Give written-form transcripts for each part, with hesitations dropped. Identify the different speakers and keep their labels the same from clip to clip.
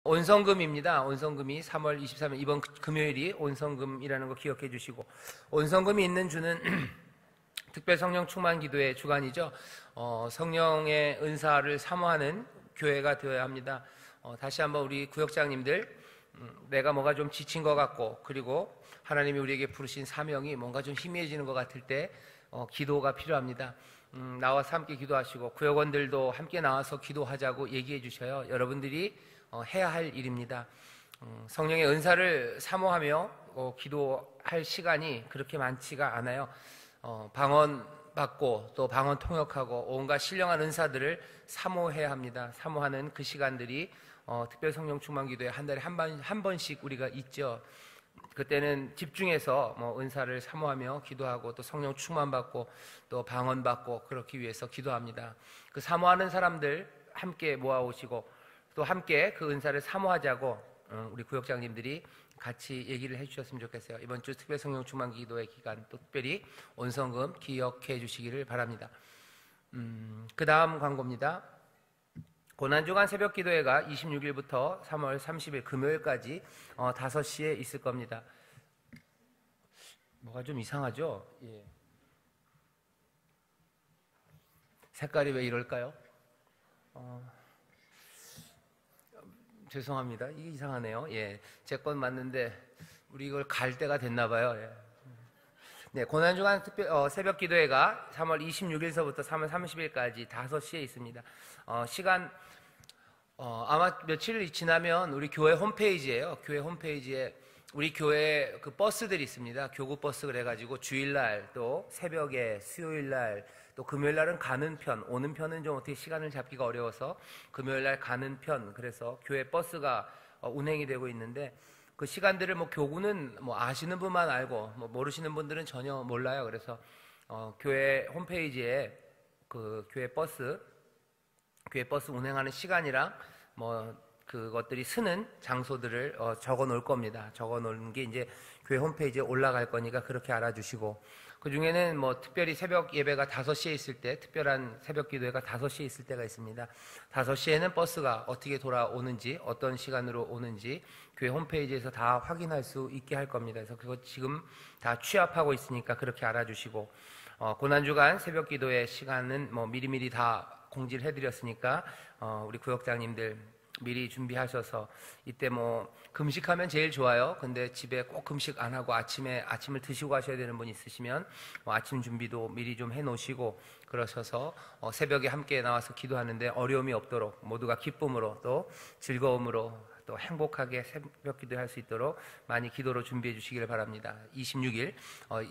Speaker 1: 온성금입니다. 온성금이 3월 23일 이번 금요일이 온성금이라는 거 기억해 주시고, 온성금이 있는 주는 특별 성령 충만 기도의 주간이죠. 성령의 은사를 사모하는 교회가 되어야 합니다. 다시 한번 우리 구역장님들, 내가 뭐가 좀 지친 것 같고, 그리고 하나님이 우리에게 부르신 사명이 뭔가 좀 희미해지는 것 같을 때 기도가 필요합니다. 나와서 함께 기도하시고, 구역원들도 함께 나와서 기도하자고 얘기해 주셔요. 여러분들이 해야 할 일입니다. 성령의 은사를 사모하며 기도할 시간이 그렇게 많지가 않아요. 방언 받고 또 방언 통역하고 온갖 신령한 은사들을 사모해야 합니다. 사모하는 그 시간들이 특별 성령 충만 기도에 한 달에 한 번씩 우리가 있죠. 그때는 집중해서 은사를 사모하며 기도하고 또 성령 충만 받고 또 방언 받고 그렇기 위해서 기도합니다. 그 사모하는 사람들 함께 모아오시고 또 함께 그 은사를 사모하자고 우리 구역장님들이 같이 얘기를 해주셨으면 좋겠어요. 이번 주 특별 성령 충만 기도의 기간 또 특별히 온성금 기억해 주시기를 바랍니다. 그 다음 광고입니다. 고난주간 새벽 기도회가 26일부터 3월 30일 금요일까지 5시에 있을 겁니다. 뭐가 좀 이상하죠? 예. 색깔이 왜 이럴까요? 죄송합니다. 이게 이상하네요. 예, 제 건 맞는데 우리 이걸 갈 때가 됐나 봐요. 예. 네, 고난주간 새벽 기도회가 3월 26일서부터 3월 30일까지 5시에 있습니다. 시간 아마 며칠 지나면 우리 교회 홈페이지에요. 교회 홈페이지에 우리 교회 그 버스들이 있습니다. 교구 버스 그래가지고 주일날 또 새벽에 수요일날 또 금요일날은 가는 편, 오는 편은 좀 어떻게 시간을 잡기가 어려워서 금요일날 가는 편, 그래서 교회 버스가 운행이 되고 있는데 그 시간들을 교구는 아시는 분만 알고 모르시는 분들은 전혀 몰라요. 그래서 교회 홈페이지에 그 교회 버스 운행하는 시간이랑 그것들이 쓰는 장소들을 적어 놓을 겁니다. 적어 놓은 게 이제 교회 홈페이지에 올라갈 거니까 그렇게 알아주시고, 그 중에는 특별히 새벽 예배가 5시에 있을 때, 특별한 새벽 기도회가 5시에 있을 때가 있습니다. 5시에는 버스가 어떻게 돌아오는지, 어떤 시간으로 오는지 교회 홈페이지에서 다 확인할 수 있게 할 겁니다. 그래서 그거 지금 다 취합하고 있으니까 그렇게 알아주시고, 고난주간 새벽 기도회 시간은 미리미리 다 공지를 해드렸으니까 우리 구역장님들 미리 준비하셔서, 이때 금식하면 제일 좋아요. 근데 집에 꼭 금식 안 하고 아침을 드시고 가셔야 되는 분 있으시면 아침 준비도 미리 좀 해놓으시고 그러셔서 새벽에 함께 나와서 기도하는데 어려움이 없도록 모두가 기쁨으로 또 즐거움으로 또 행복하게 새벽 기도할 수 있도록 많이 기도로 준비해 주시기를 바랍니다. 26일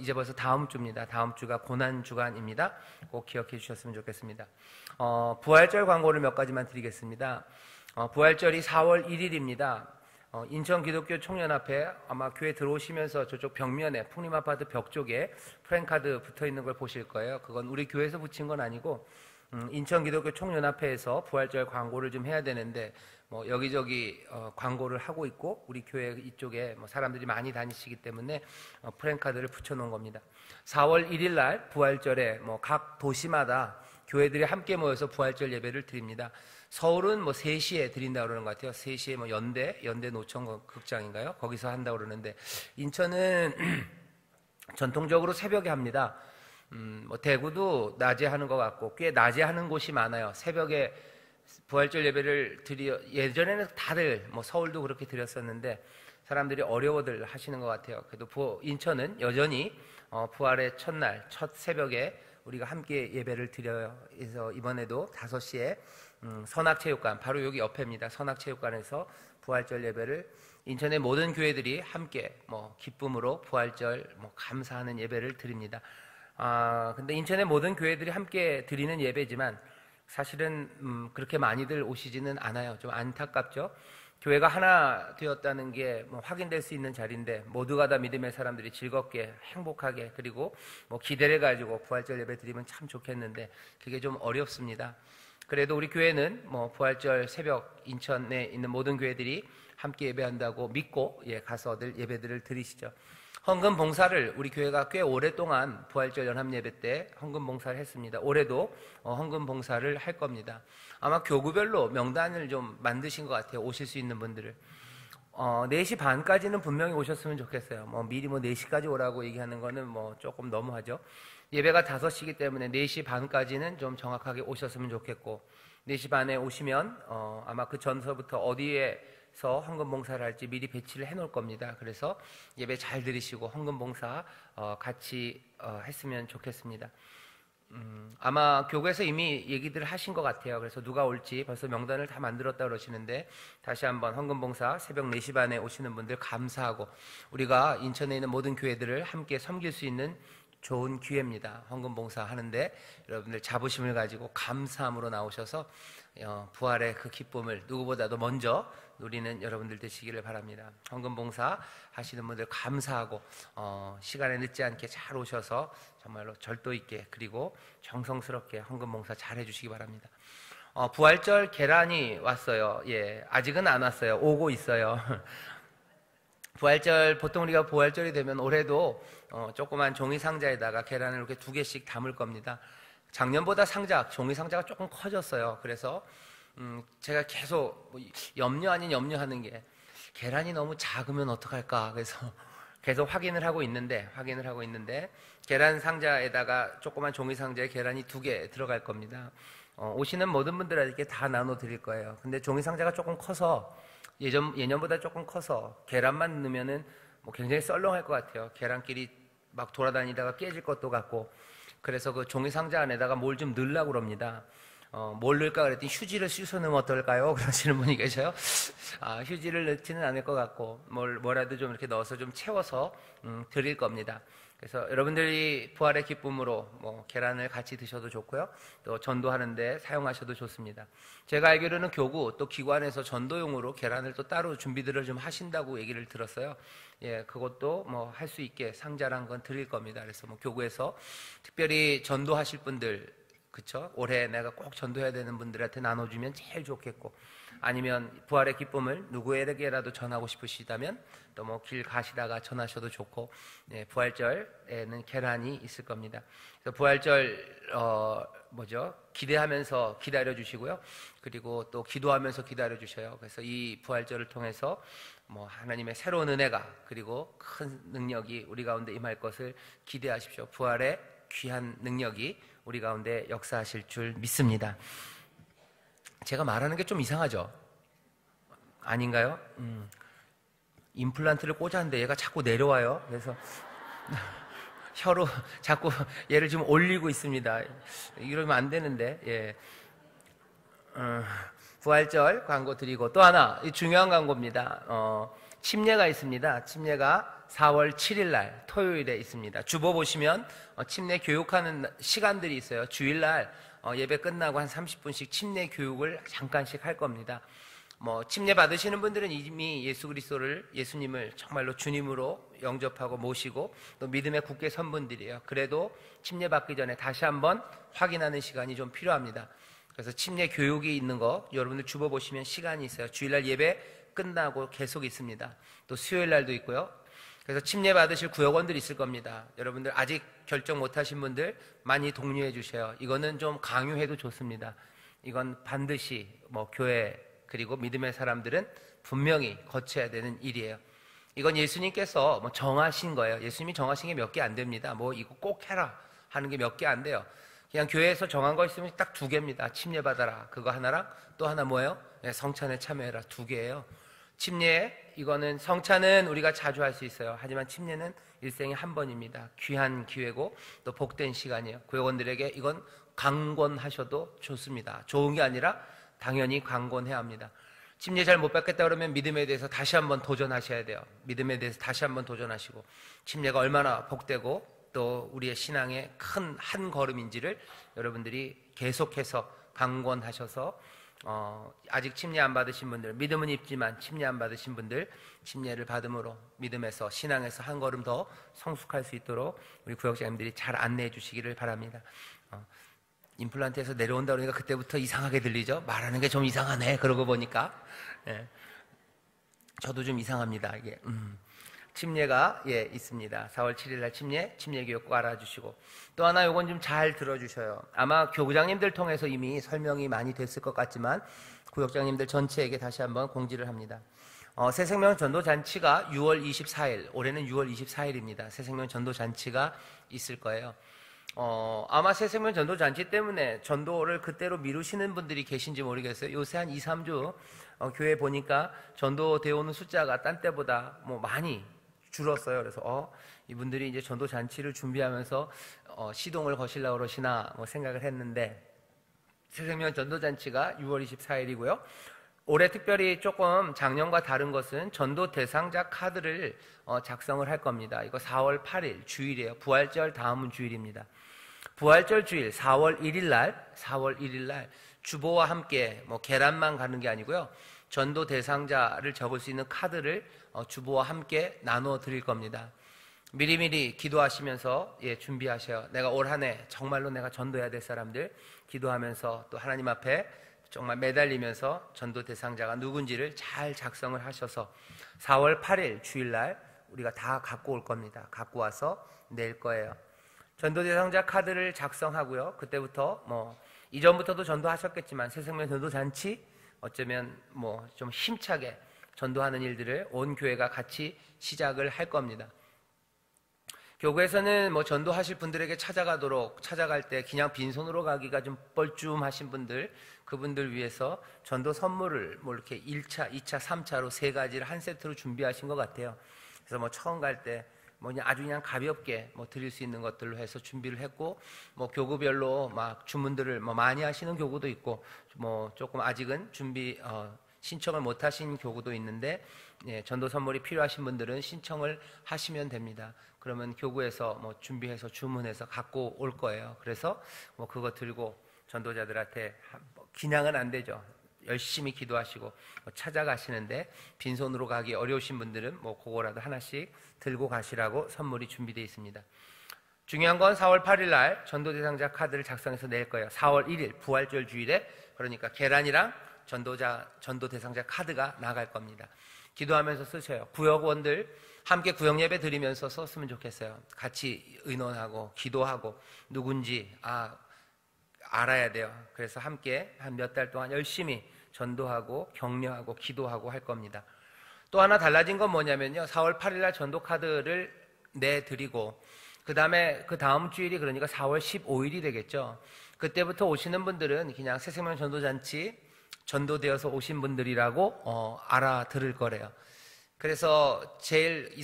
Speaker 1: 이제 벌써 다음 주입니다. 다음 주가 고난주간입니다. 꼭 기억해 주셨으면 좋겠습니다. 부활절 광고를 몇 가지만 드리겠습니다. 부활절이 4월 1일입니다. 인천 기독교 총연합회, 아마 교회 들어오시면서 저쪽 벽면에 풍림아파트 벽 쪽에 프랜카드 붙어 있는 걸 보실 거예요. 그건 우리 교회에서 붙인 건 아니고 인천 기독교 총연합회에서 부활절 광고를 좀 해야 되는데 여기저기 광고를 하고 있고 우리 교회 이쪽에 사람들이 많이 다니시기 때문에 프랜카드를 붙여놓은 겁니다. 4월 1일 날 부활절에 각 도시마다 교회들이 함께 모여서 부활절 예배를 드립니다. 서울은 3시에 드린다고 그러는 것 같아요. 3시에 연대 노천 극장인가요? 거기서 한다고 그러는데, 인천은 전통적으로 새벽에 합니다. 대구도 낮에 하는 것 같고 꽤 낮에 하는 곳이 많아요. 새벽에 부활절 예배를 예전에는 다들 서울도 그렇게 드렸었는데 사람들이 어려워들 하시는 것 같아요. 그래도 인천은 여전히 부활의 첫날 첫 새벽에 우리가 함께 예배를 드려요. 그래서 이번에도 5시에 선악체육관, 바로 여기 옆에입니다. 선악체육관에서 부활절 예배를 인천의 모든 교회들이 함께 기쁨으로 부활절 감사하는 예배를 드립니다. 근데 인천의 모든 교회들이 함께 드리는 예배지만 사실은 그렇게 많이들 오시지는 않아요. 좀 안타깝죠. 교회가 하나 되었다는 게 확인될 수 있는 자리인데 모두가 다 믿음의 사람들이 즐겁게 행복하게 그리고 기대를 가지고 부활절 예배 드리면 참 좋겠는데 그게 좀 어렵습니다. 그래도 우리 교회는 부활절 새벽 인천에 있는 모든 교회들이 함께 예배한다고 믿고 가서들 예배들을 드리시죠. 헌금 봉사를 우리 교회가 꽤 오랫동안 부활절 연합예배 때 헌금 봉사를 했습니다. 올해도 헌금 봉사를 할 겁니다. 아마 교구별로 명단을 좀 만드신 것 같아요. 오실 수 있는 분들을. 4시 반까지는 분명히 오셨으면 좋겠어요. 미리 4시까지 오라고 얘기하는 거는 조금 너무하죠. 예배가 5시이기 때문에 4시 반까지는 좀 정확하게 오셨으면 좋겠고, 4시 반에 오시면 아마 그 전서부터 어디에서 헌금 봉사를 할지 미리 배치를 해 놓을 겁니다. 그래서 예배 잘 들으시고 헌금 봉사 같이 했으면 좋겠습니다. 아마 교구에서 이미 얘기들 하신 것 같아요. 그래서 누가 올지 벌써 명단을 다 만들었다 그러시는데, 다시 한번 헌금 봉사 새벽 4시 반에 오시는 분들 감사하고, 우리가 인천에 있는 모든 교회들을 함께 섬길 수 있는 좋은 기회입니다. 헌금 봉사 하는데 여러분들 자부심을 가지고 감사함으로 나오셔서 부활의 그 기쁨을 누구보다도 먼저 누리는 여러분들 되시기를 바랍니다. 헌금 봉사 하시는 분들 감사하고 시간에 늦지 않게 잘 오셔서 정말로 절도 있게 그리고 정성스럽게 헌금 봉사 잘 해주시기 바랍니다. 부활절 계란이 왔어요. 예, 아직은 안 왔어요. 오고 있어요. 부활절, 보통 우리가 부활절이 되면 올해도 조그만 종이 상자에다가 계란을 이렇게 2개씩 담을 겁니다. 작년보다 종이 상자가 조금 커졌어요. 그래서 제가 계속 염려 아닌 염려하는 게, 계란이 너무 작으면 어떡할까. 그래서 계속 확인을 하고 있는데 계란 상자에다가 조그만 종이 상자에 계란이 2개 들어갈 겁니다. 오시는 모든 분들에게 다 나눠 드릴 거예요. 근데 종이 상자가 조금 커서 예년보다 조금 커서 계란만 넣으면은 굉장히 썰렁할 것 같아요. 계란끼리 막 돌아다니다가 깨질 것도 같고, 그래서 그 종이 상자 안에다가 뭘 좀 넣으려고 그럽니다. 뭘 넣을까 그랬더니 휴지를 씻어 넣으면 어떨까요? 그러시는 분이 계셔요. 휴지를 넣지는 않을 것 같고 뭐라도 좀 이렇게 넣어서 좀 채워서 드릴 겁니다. 그래서 여러분들이 부활의 기쁨으로 계란을 같이 드셔도 좋고요. 또 전도하는데 사용하셔도 좋습니다. 제가 알기로는 교구 또 기관에서 전도용으로 계란을 또 따로 준비들을 좀 하신다고 얘기를 들었어요. 예, 그것도 할 수 있게 상자란 건 드릴 겁니다. 그래서 교구에서 특별히 전도하실 분들, 그쵸? 올해 내가 꼭 전도해야 되는 분들한테 나눠주면 제일 좋겠고, 아니면 부활의 기쁨을 누구에게라도 전하고 싶으시다면 또 길 가시다가 전하셔도 좋고, 예, 부활절에는 계란이 있을 겁니다. 그래서 부활절 기대하면서 기다려 주시고요. 그리고 또 기도하면서 기다려 주셔요. 그래서 이 부활절을 통해서 하나님의 새로운 은혜가 그리고 큰 능력이 우리 가운데 임할 것을 기대하십시오. 부활의 귀한 능력이 우리 가운데 역사하실 줄 믿습니다. 제가 말하는 게 좀 이상하죠? 아닌가요? 임플란트를 꽂았는데 얘가 자꾸 내려와요. 그래서 혀로 자꾸 얘를 지금 올리고 있습니다. 이러면 안 되는데. 예. 부활절 광고 드리고, 또 하나 중요한 광고입니다. 침례가 있습니다. 침례가 4월 7일 날 토요일에 있습니다. 주보 보시면 침례 교육하는 시간들이 있어요. 주일날 예배 끝나고 한 30분씩 침례 교육을 잠깐씩 할 겁니다. 침례 받으시는 분들은 이미 예수님을 정말로 주님으로 영접하고 모시고 또 믿음에 굳게 선 분들이에요. 그래도 침례 받기 전에 다시 한번 확인하는 시간이 좀 필요합니다. 그래서 침례 교육이 있는 거 여러분들 주보 보시면 시간이 있어요. 주일날 예배 끝나고 계속 있습니다. 또 수요일 날도 있고요. 그래서 침례 받으실 구역원들이 있을 겁니다. 여러분들 아직 결정 못하신 분들 많이 독려해 주세요. 이거는 좀 강요해도 좋습니다. 이건 반드시 교회 그리고 믿음의 사람들은 분명히 거쳐야 되는 일이에요. 이건 예수님께서 정하신 거예요. 예수님이 정하신 게 몇 개 안 됩니다. 이거 꼭 해라 하는 게 몇 개 안 돼요. 그냥 교회에서 정한 거 있으면 딱 2개입니다. 침례 받아라. 그거 하나랑 또 하나 뭐예요? 성찬에 참여해라. 2개예요. 침례, 이거는 성찬은 우리가 자주 할 수 있어요. 하지만 침례는 일생에 한 번입니다. 귀한 기회고 또 복된 시간이에요. 구역원들에게 이건 강권하셔도 좋습니다. 좋은 게 아니라 당연히 강권해야 합니다. 침례 잘 못 받겠다 그러면 믿음에 대해서 다시 한번 도전하셔야 돼요. 믿음에 대해서 다시 한번 도전하시고, 침례가 얼마나 복되고 또 우리의 신앙의 큰 한 걸음인지를 여러분들이 계속해서 강권하셔서 아직 침례 안 받으신 분들, 믿음은 있지만 침례 안 받으신 분들, 침례를 받음으로 믿음에서 신앙에서 한 걸음 더 성숙할 수 있도록 우리 구역장님들이 잘 안내해 주시기를 바랍니다. 임플란트에서 내려온다 그러니까 그때부터 이상하게 들리죠? 말하는 게 좀 이상하네 그러고 보니까. 네. 저도 좀 이상합니다 이게. 침례가 있습니다. 4월 7일 날 침례 교육 꼭 알아주시고, 또 하나 요건 좀 잘 들어주셔요. 아마 교구장님들 통해서 이미 설명이 많이 됐을 것 같지만 구역장님들 전체에게 다시 한번 공지를 합니다. 새생명 전도잔치가 6월 24일, 올해는 6월 24일입니다. 새생명 전도잔치가 있을 거예요. 아마 새생명 전도잔치 때문에 전도를 그때로 미루시는 분들이 계신지 모르겠어요. 요새 한 2, 3주 교회 보니까 전도되어 오는 숫자가 딴 때보다 많이 줄었어요. 그래서 이분들이 이제 전도잔치를 준비하면서 시동을 거시려고 그러시나 생각을 했는데, 새생명 전도잔치가 6월 24일이고요. 올해 특별히 조금 작년과 다른 것은 전도 대상자 카드를 작성을 할 겁니다. 이거 4월 8일 주일이에요. 부활절 다음은 주일입니다. 부활절 주일 4월 1일 날 주보와 함께 계란만 가는 게 아니고요. 전도 대상자를 적을 수 있는 카드를 주보와 함께 나눠 드릴 겁니다. 미리미리 기도하시면서 준비하셔요. 내가 올 한 해 정말로 내가 전도해야 될 사람들 기도하면서 또 하나님 앞에 정말 매달리면서 전도 대상자가 누군지를 잘 작성을 하셔서 4월 8일 주일날 우리가 다 갖고 올 겁니다. 갖고 와서 낼 거예요. 전도 대상자 카드를 작성하고요. 그때부터 이전부터도 전도하셨겠지만 새생명 전도잔치 어쩌면 좀 힘차게 전도하는 일들을 온 교회가 같이 시작을 할 겁니다. 교구에서는 전도하실 분들에게 찾아갈 때 그냥 빈손으로 가기가 좀 뻘쭘하신 분들, 그분들 위해서 전도 선물을 이렇게 1차, 2차, 3차로 3가지를 한 세트로 준비하신 것 같아요. 그래서 처음 갈 때 아주 그냥 가볍게 드릴 수 있는 것들로 해서 준비를 했고, 교구별로 막 주문들을 많이 하시는 교구도 있고, 조금 아직은 신청을 못 하신 교구도 있는데, 전도 선물이 필요하신 분들은 신청을 하시면 됩니다. 그러면 교구에서 준비해서 주문해서 갖고 올 거예요. 그래서 그거 들고 전도자들한테 그냥은 안 되죠. 열심히 기도하시고 찾아가시는데 빈손으로 가기 어려우신 분들은 그거라도 하나씩 들고 가시라고 선물이 준비되어 있습니다. 중요한 건 4월 8일 날 전도 대상자 카드를 작성해서 낼 거예요. 4월 1일 부활절 주일에, 그러니까 계란이랑 전도 대상자 카드가 나갈 겁니다. 기도하면서 쓰셔요. 구역원들 함께 구역 예배 드리면서 썼으면 좋겠어요. 같이 의논하고 기도하고 누군지 알아야 돼요. 그래서 함께 한 몇 달 동안 열심히 전도하고 격려하고 기도하고 할 겁니다. 또 하나 달라진 건 뭐냐면요. 4월 8일 날 전도 카드를 내드리고 그 다음 주일이 그러니까 4월 15일이 되겠죠. 그때부터 오시는 분들은 그냥 새생명 전도잔치 전도되어서 오신 분들이라고 알아들을 거래요. 그래서 제일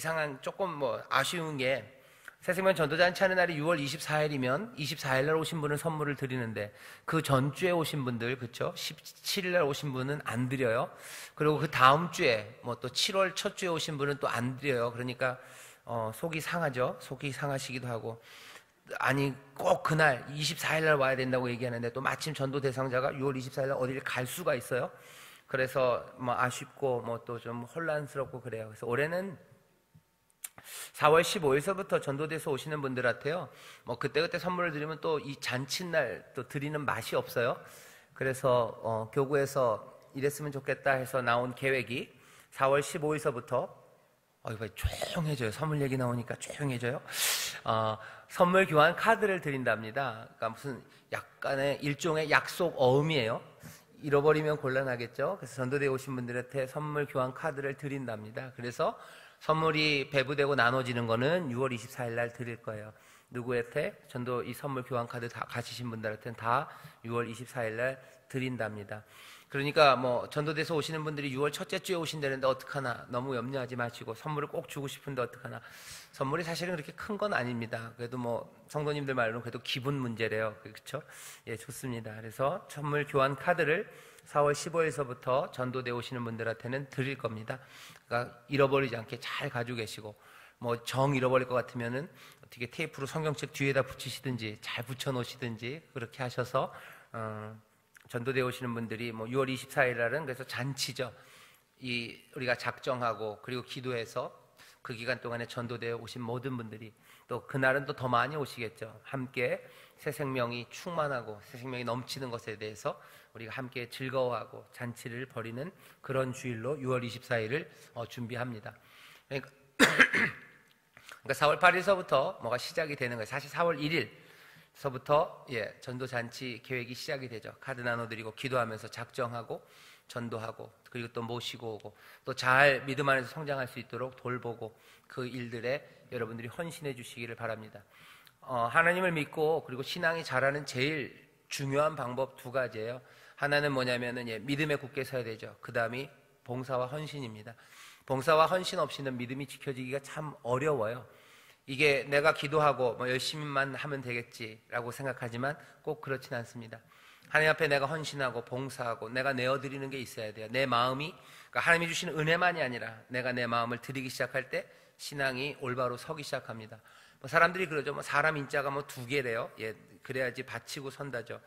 Speaker 1: 조금 아쉬운 게, 새생명 전도잔치 하는 날이 6월 24일이면 24일 날 오신 분은 선물을 드리는데 그 전주에 오신 분들, 그쵸? 17일 날 오신 분은 안 드려요. 그리고 그 다음 주에 또 7월 첫 주에 오신 분은 또 안 드려요. 그러니까 속이 상하죠. 속이 상하시기도 하고, 아니 꼭 그날 24일 날 와야 된다고 얘기하는데 또 마침 전도 대상자가 6월 24일 날 어디를 갈 수가 있어요. 그래서 아쉽고 또 좀 혼란스럽고 그래요. 그래서 올해는 4월 15일서부터 전도돼서 오시는 분들한테요, 그때그때 선물을 드리면 또 이 잔칫날 또 드리는 맛이 없어요. 그래서 교구에서 이랬으면 좋겠다 해서 나온 계획이 4월 15일서부터 이거 조용해져요. 선물 얘기 나오니까 조용해져요. 선물 교환 카드를 드린답니다. 그러니까 무슨 약간의 일종의 약속 어음이에요. 잃어버리면 곤란하겠죠. 그래서 전도되어 오신 분들한테 선물 교환 카드를 드린답니다. 그래서 선물이 배부되고 나눠지는 거는 6월 24일 날 드릴 거예요. 누구한테 전도 이 선물 교환 카드 다 가지신 분들한테는 다 6월 24일 날 드린답니다. 그러니까 전도돼서 오시는 분들이 6월 첫째 주에 오신다는데 어떡하나 너무 염려하지 마시고, 선물을 꼭 주고 싶은데 어떡하나. 선물이 사실은 그렇게 큰 건 아닙니다. 그래도 성도님들 말로는 그래도 기분 문제래요. 그렇죠? 예, 좋습니다. 그래서 선물 교환 카드를 4월 15일서부터 전도돼 오시는 분들한테는 드릴 겁니다. 그러니까 잃어버리지 않게 잘 가지고 계시고, 정 잃어버릴 것 같으면은 어떻게 테이프로 성경책 뒤에다 붙이시든지 잘 붙여 놓으시든지 그렇게 하셔서 전도되어 오시는 분들이 6월 24일 날은 그래서 잔치죠. 우리가 작정하고 그리고 기도해서 그 기간 동안에 전도되어 오신 모든 분들이 또 그날은 또 더 많이 오시겠죠. 함께 새 생명이 충만하고 새 생명이 넘치는 것에 대해서 우리가 함께 즐거워하고 잔치를 벌이는 그런 주일로 6월 24일을 준비합니다. 그러니까 그러니까 4월 8일서부터 뭐가 시작이 되는 거예요. 사실 4월 1일서부터 전도잔치 계획이 시작이 되죠. 카드 나눠드리고 기도하면서 작정하고 전도하고 그리고 또 모시고 오고 또 잘 믿음 안에서 성장할 수 있도록 돌보고 그 일들에 여러분들이 헌신해 주시기를 바랍니다. 하나님을 믿고 그리고 신앙이 자라는 제일 중요한 방법 두 가지예요. 하나는 뭐냐면은 믿음에 굳게 서야 되죠. 그 다음이 봉사와 헌신입니다. 봉사와 헌신 없이는 믿음이 지켜지기가 참 어려워요. 이게 내가 기도하고 열심히만 하면 되겠지라고 생각하지만 꼭 그렇진 않습니다. 하나님 앞에 내가 헌신하고 봉사하고 내가 내어드리는 게 있어야 돼요. 내 마음이 그러니까 하나님이 주시는 은혜만이 아니라 내가 내 마음을 드리기 시작할 때 신앙이 올바로 서기 시작합니다. 사람들이 그러죠. 사람 인자가 2개래요. 그래야지 바치고 선다죠.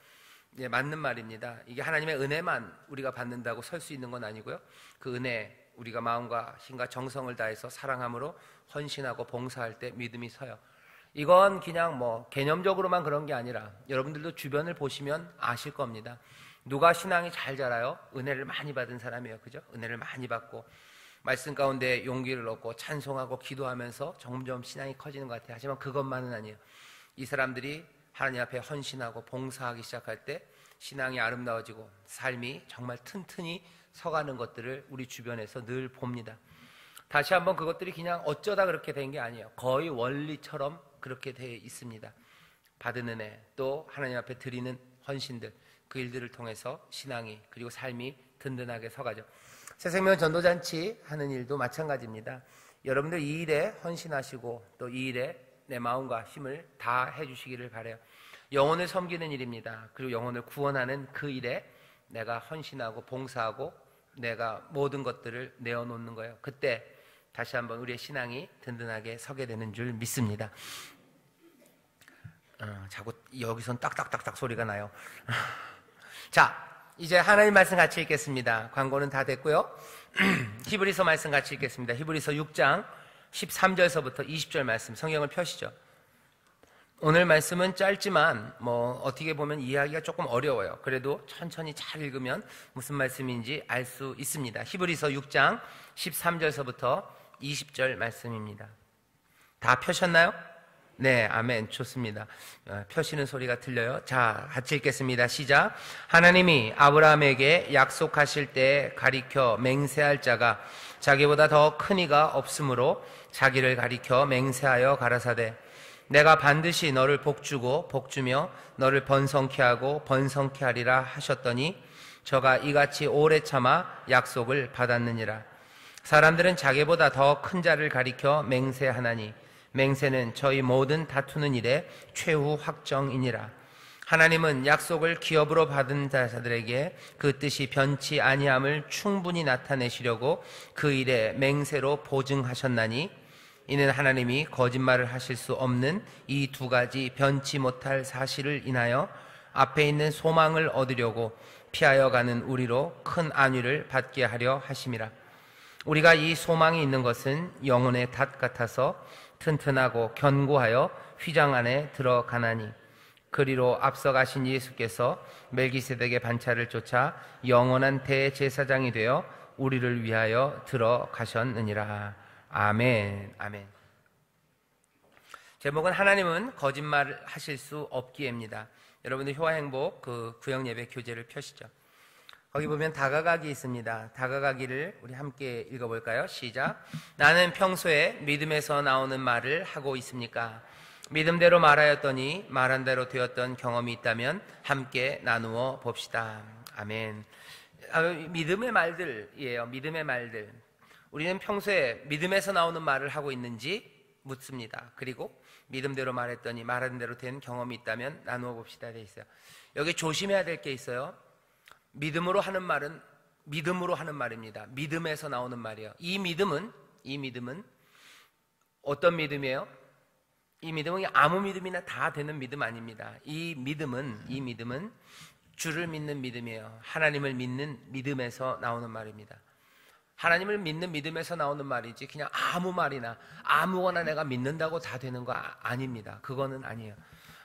Speaker 1: 맞는 말입니다. 이게 하나님의 은혜만 우리가 받는다고 설 수 있는 건 아니고요. 그 은혜 우리가 마음과 힘과 정성을 다해서 사랑함으로 헌신하고 봉사할 때 믿음이 서요. 이건 그냥 개념적으로만 그런 게 아니라 여러분들도 주변을 보시면 아실 겁니다. 누가 신앙이 잘 자라요? 은혜를 많이 받은 사람이에요. 그죠? 은혜를 많이 받고 말씀 가운데 용기를 얻고 찬송하고 기도하면서 점점 신앙이 커지는 것 같아요. 하지만 그것만은 아니에요. 이 사람들이 하나님 앞에 헌신하고 봉사하기 시작할 때 신앙이 아름다워지고 삶이 정말 튼튼히 서가는 것들을 우리 주변에서 늘 봅니다. 다시 한번 그것들이 그냥 어쩌다 그렇게 된 게 아니에요. 거의 원리처럼 그렇게 되어 있습니다. 받은 은혜 또 하나님 앞에 드리는 헌신들 그 일들을 통해서 신앙이 그리고 삶이 든든하게 서가죠. 새생명 전도잔치 하는 일도 마찬가지입니다. 여러분들 이 일에 헌신하시고 또 이 일에 내 마음과 힘을 다 해주시기를 바라요. 영혼을 섬기는 일입니다. 그리고 영혼을 구원하는 그 일에 내가 헌신하고 봉사하고 내가 모든 것들을 내어놓는 거예요. 그때 다시 한번 우리의 신앙이 든든하게 서게 되는 줄 믿습니다. 자꾸 여기선 딱딱딱딱 소리가 나요. 자, 이제 하나님 말씀 같이 읽겠습니다. 광고는 다 됐고요. 히브리서 말씀 같이 읽겠습니다. 히브리서 6장 13절서부터 20절 말씀 성경을 펴시죠. 오늘 말씀은 짧지만 어떻게 보면 이해하기가 조금 어려워요. 그래도 천천히 잘 읽으면 무슨 말씀인지 알 수 있습니다. 히브리서 6장 13절서부터 20절 말씀입니다. 다 펴셨나요? 네, 아멘. 좋습니다. 펴시는 소리가 들려요. 자, 같이 읽겠습니다. 시작. 하나님이 아브라함에게 약속하실 때 가리켜 맹세할 자가 자기보다 더 큰 이가 없으므로 자기를 가리켜 맹세하여 가라사대 내가 반드시 너를 복주고 복주며 너를 번성케 하고 번성케 하리라 하셨더니 저가 이같이 오래 참아 약속을 받았느니라. 사람들은 자기보다 더 큰 자를 가리켜 맹세하나니 맹세는 저희 모든 다투는 일에 최후 확정이니라. 하나님은 약속을 기업으로 받은 자들에게 그 뜻이 변치 아니함을 충분히 나타내시려고 그 일에 맹세로 보증하셨나니 이는 하나님이 거짓말을 하실 수 없는 이 두 가지 변치 못할 사실을 인하여 앞에 있는 소망을 얻으려고 피하여 가는 우리로 큰 안위를 받게 하려 하심이라. 우리가 이 소망이 있는 것은 영혼의 닷 같아서 튼튼하고 견고하여 휘장 안에 들어가나니 그리로 앞서가신 예수께서 멜기세덱의 반차를 쫓아 영원한 대제사장이 되어 우리를 위하여 들어가셨느니라. 아멘. 아멘. 제목은 하나님은 거짓말 하실 수 없기에입니다. 여러분들 효화행복 그 구역예배 교재를 펴시죠. 거기 보면 다가가기 있습니다. 다가가기를 우리 함께 읽어볼까요? 시작. 나는 평소에 믿음에서 나오는 말을 하고 있습니까? 믿음대로 말하였더니 말한 대로 되었던 경험이 있다면 함께 나누어 봅시다. 아멘. 믿음의 말들이에요. 믿음의 말들. 우리는 평소에 믿음에서 나오는 말을 하고 있는지 묻습니다. 그리고 믿음대로 말했더니 말한 대로 된 경험이 있다면 나누어 봅시다 되어 있어요. 여기 조심해야 될 게 있어요. 믿음으로 하는 말은 믿음으로 하는 말입니다. 믿음에서 나오는 말이에요. 이 믿음은 어떤 믿음이에요? 이 믿음은 아무 믿음이나 다 되는 믿음 아닙니다. 이 믿음은 주를 믿는 믿음이에요. 하나님을 믿는 믿음에서 나오는 말입니다. 하나님을 믿는 믿음에서 나오는 말이지 그냥 아무 말이나 아무거나 내가 믿는다고 다 되는 거 아닙니다. 그거는 아니에요.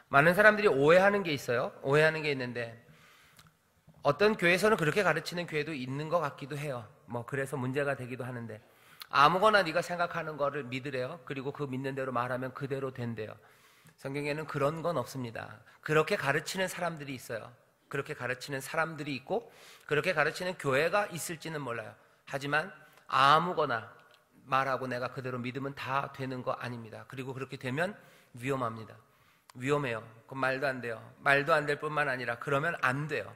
Speaker 1: 많은 사람들이 오해하는 게 있어요. 오해하는 게 있는데 어떤 교회에서는 그렇게 가르치는 교회도 있는 것 같기도 해요. 그래서 문제가 되기도 하는데 아무거나 네가 생각하는 거를 믿으래요. 그리고 그 믿는 대로 말하면 그대로 된대요. 성경에는 그런 건 없습니다. 그렇게 가르치는 사람들이 있어요. 그렇게 가르치는 사람들이 있고 그렇게 가르치는 교회가 있을지는 몰라요. 하지만 아무거나 말하고 내가 그대로 믿으면 다 되는 거 아닙니다. 그리고 그렇게 되면 위험합니다. 위험해요. 그건 말도 안 돼요. 말도 안 될 뿐만 아니라 그러면 안 돼요.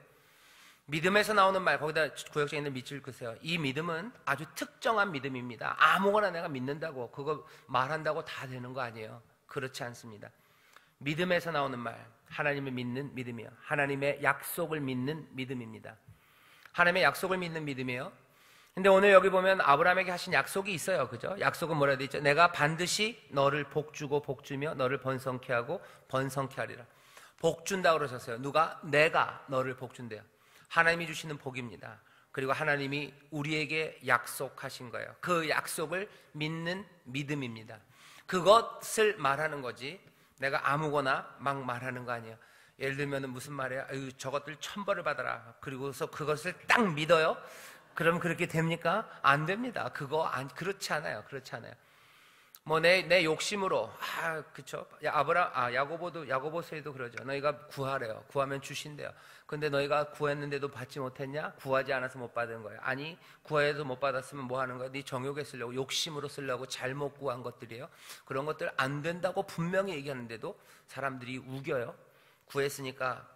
Speaker 1: 믿음에서 나오는 말, 거기다 구역장인들 밑줄 그세요. 이 믿음은 아주 특정한 믿음입니다. 아무거나 내가 믿는다고 그거 말한다고 다 되는 거 아니에요. 그렇지 않습니다. 믿음에서 나오는 말, 하나님을 믿는 믿음이에요. 하나님의 약속을 믿는 믿음입니다. 하나님의 약속을 믿는 믿음이에요. 근데 오늘 여기 보면 아브라함에게 하신 약속이 있어요. 그죠? 약속은 뭐라 되어 있죠? 내가 반드시 너를 복주고 복주며 너를 번성케 하고 번성케 하리라. 복준다고 그러셨어요. 누가? 내가 너를 복준대요. 하나님이 주시는 복입니다. 그리고 하나님이 우리에게 약속하신 거예요. 그 약속을 믿는 믿음입니다. 그것을 말하는 거지 내가 아무거나 막 말하는 거 아니에요. 예를 들면 무슨 말이에요? 아유, 저것들 천벌을 받아라. 그리고서 그것을 딱 믿어요. 그럼 그렇게 됩니까? 안 됩니다. 그렇지 않아요. 그렇지 않아요. 뭐 내 욕심으로 그쵸? 야고보서에도 그러죠. 너희가 구하래요. 구하면 주신대요. 근데 너희가 구했는데도 받지 못했냐? 구하지 않아서 못 받은 거예요. 아니, 구해도 못 받았으면 뭐 하는 거야? 네 정욕에 쓰려고, 욕심으로 쓰려고 잘못 구한 것들이에요. 그런 것들 안 된다고 분명히 얘기하는데도 사람들이 우겨요.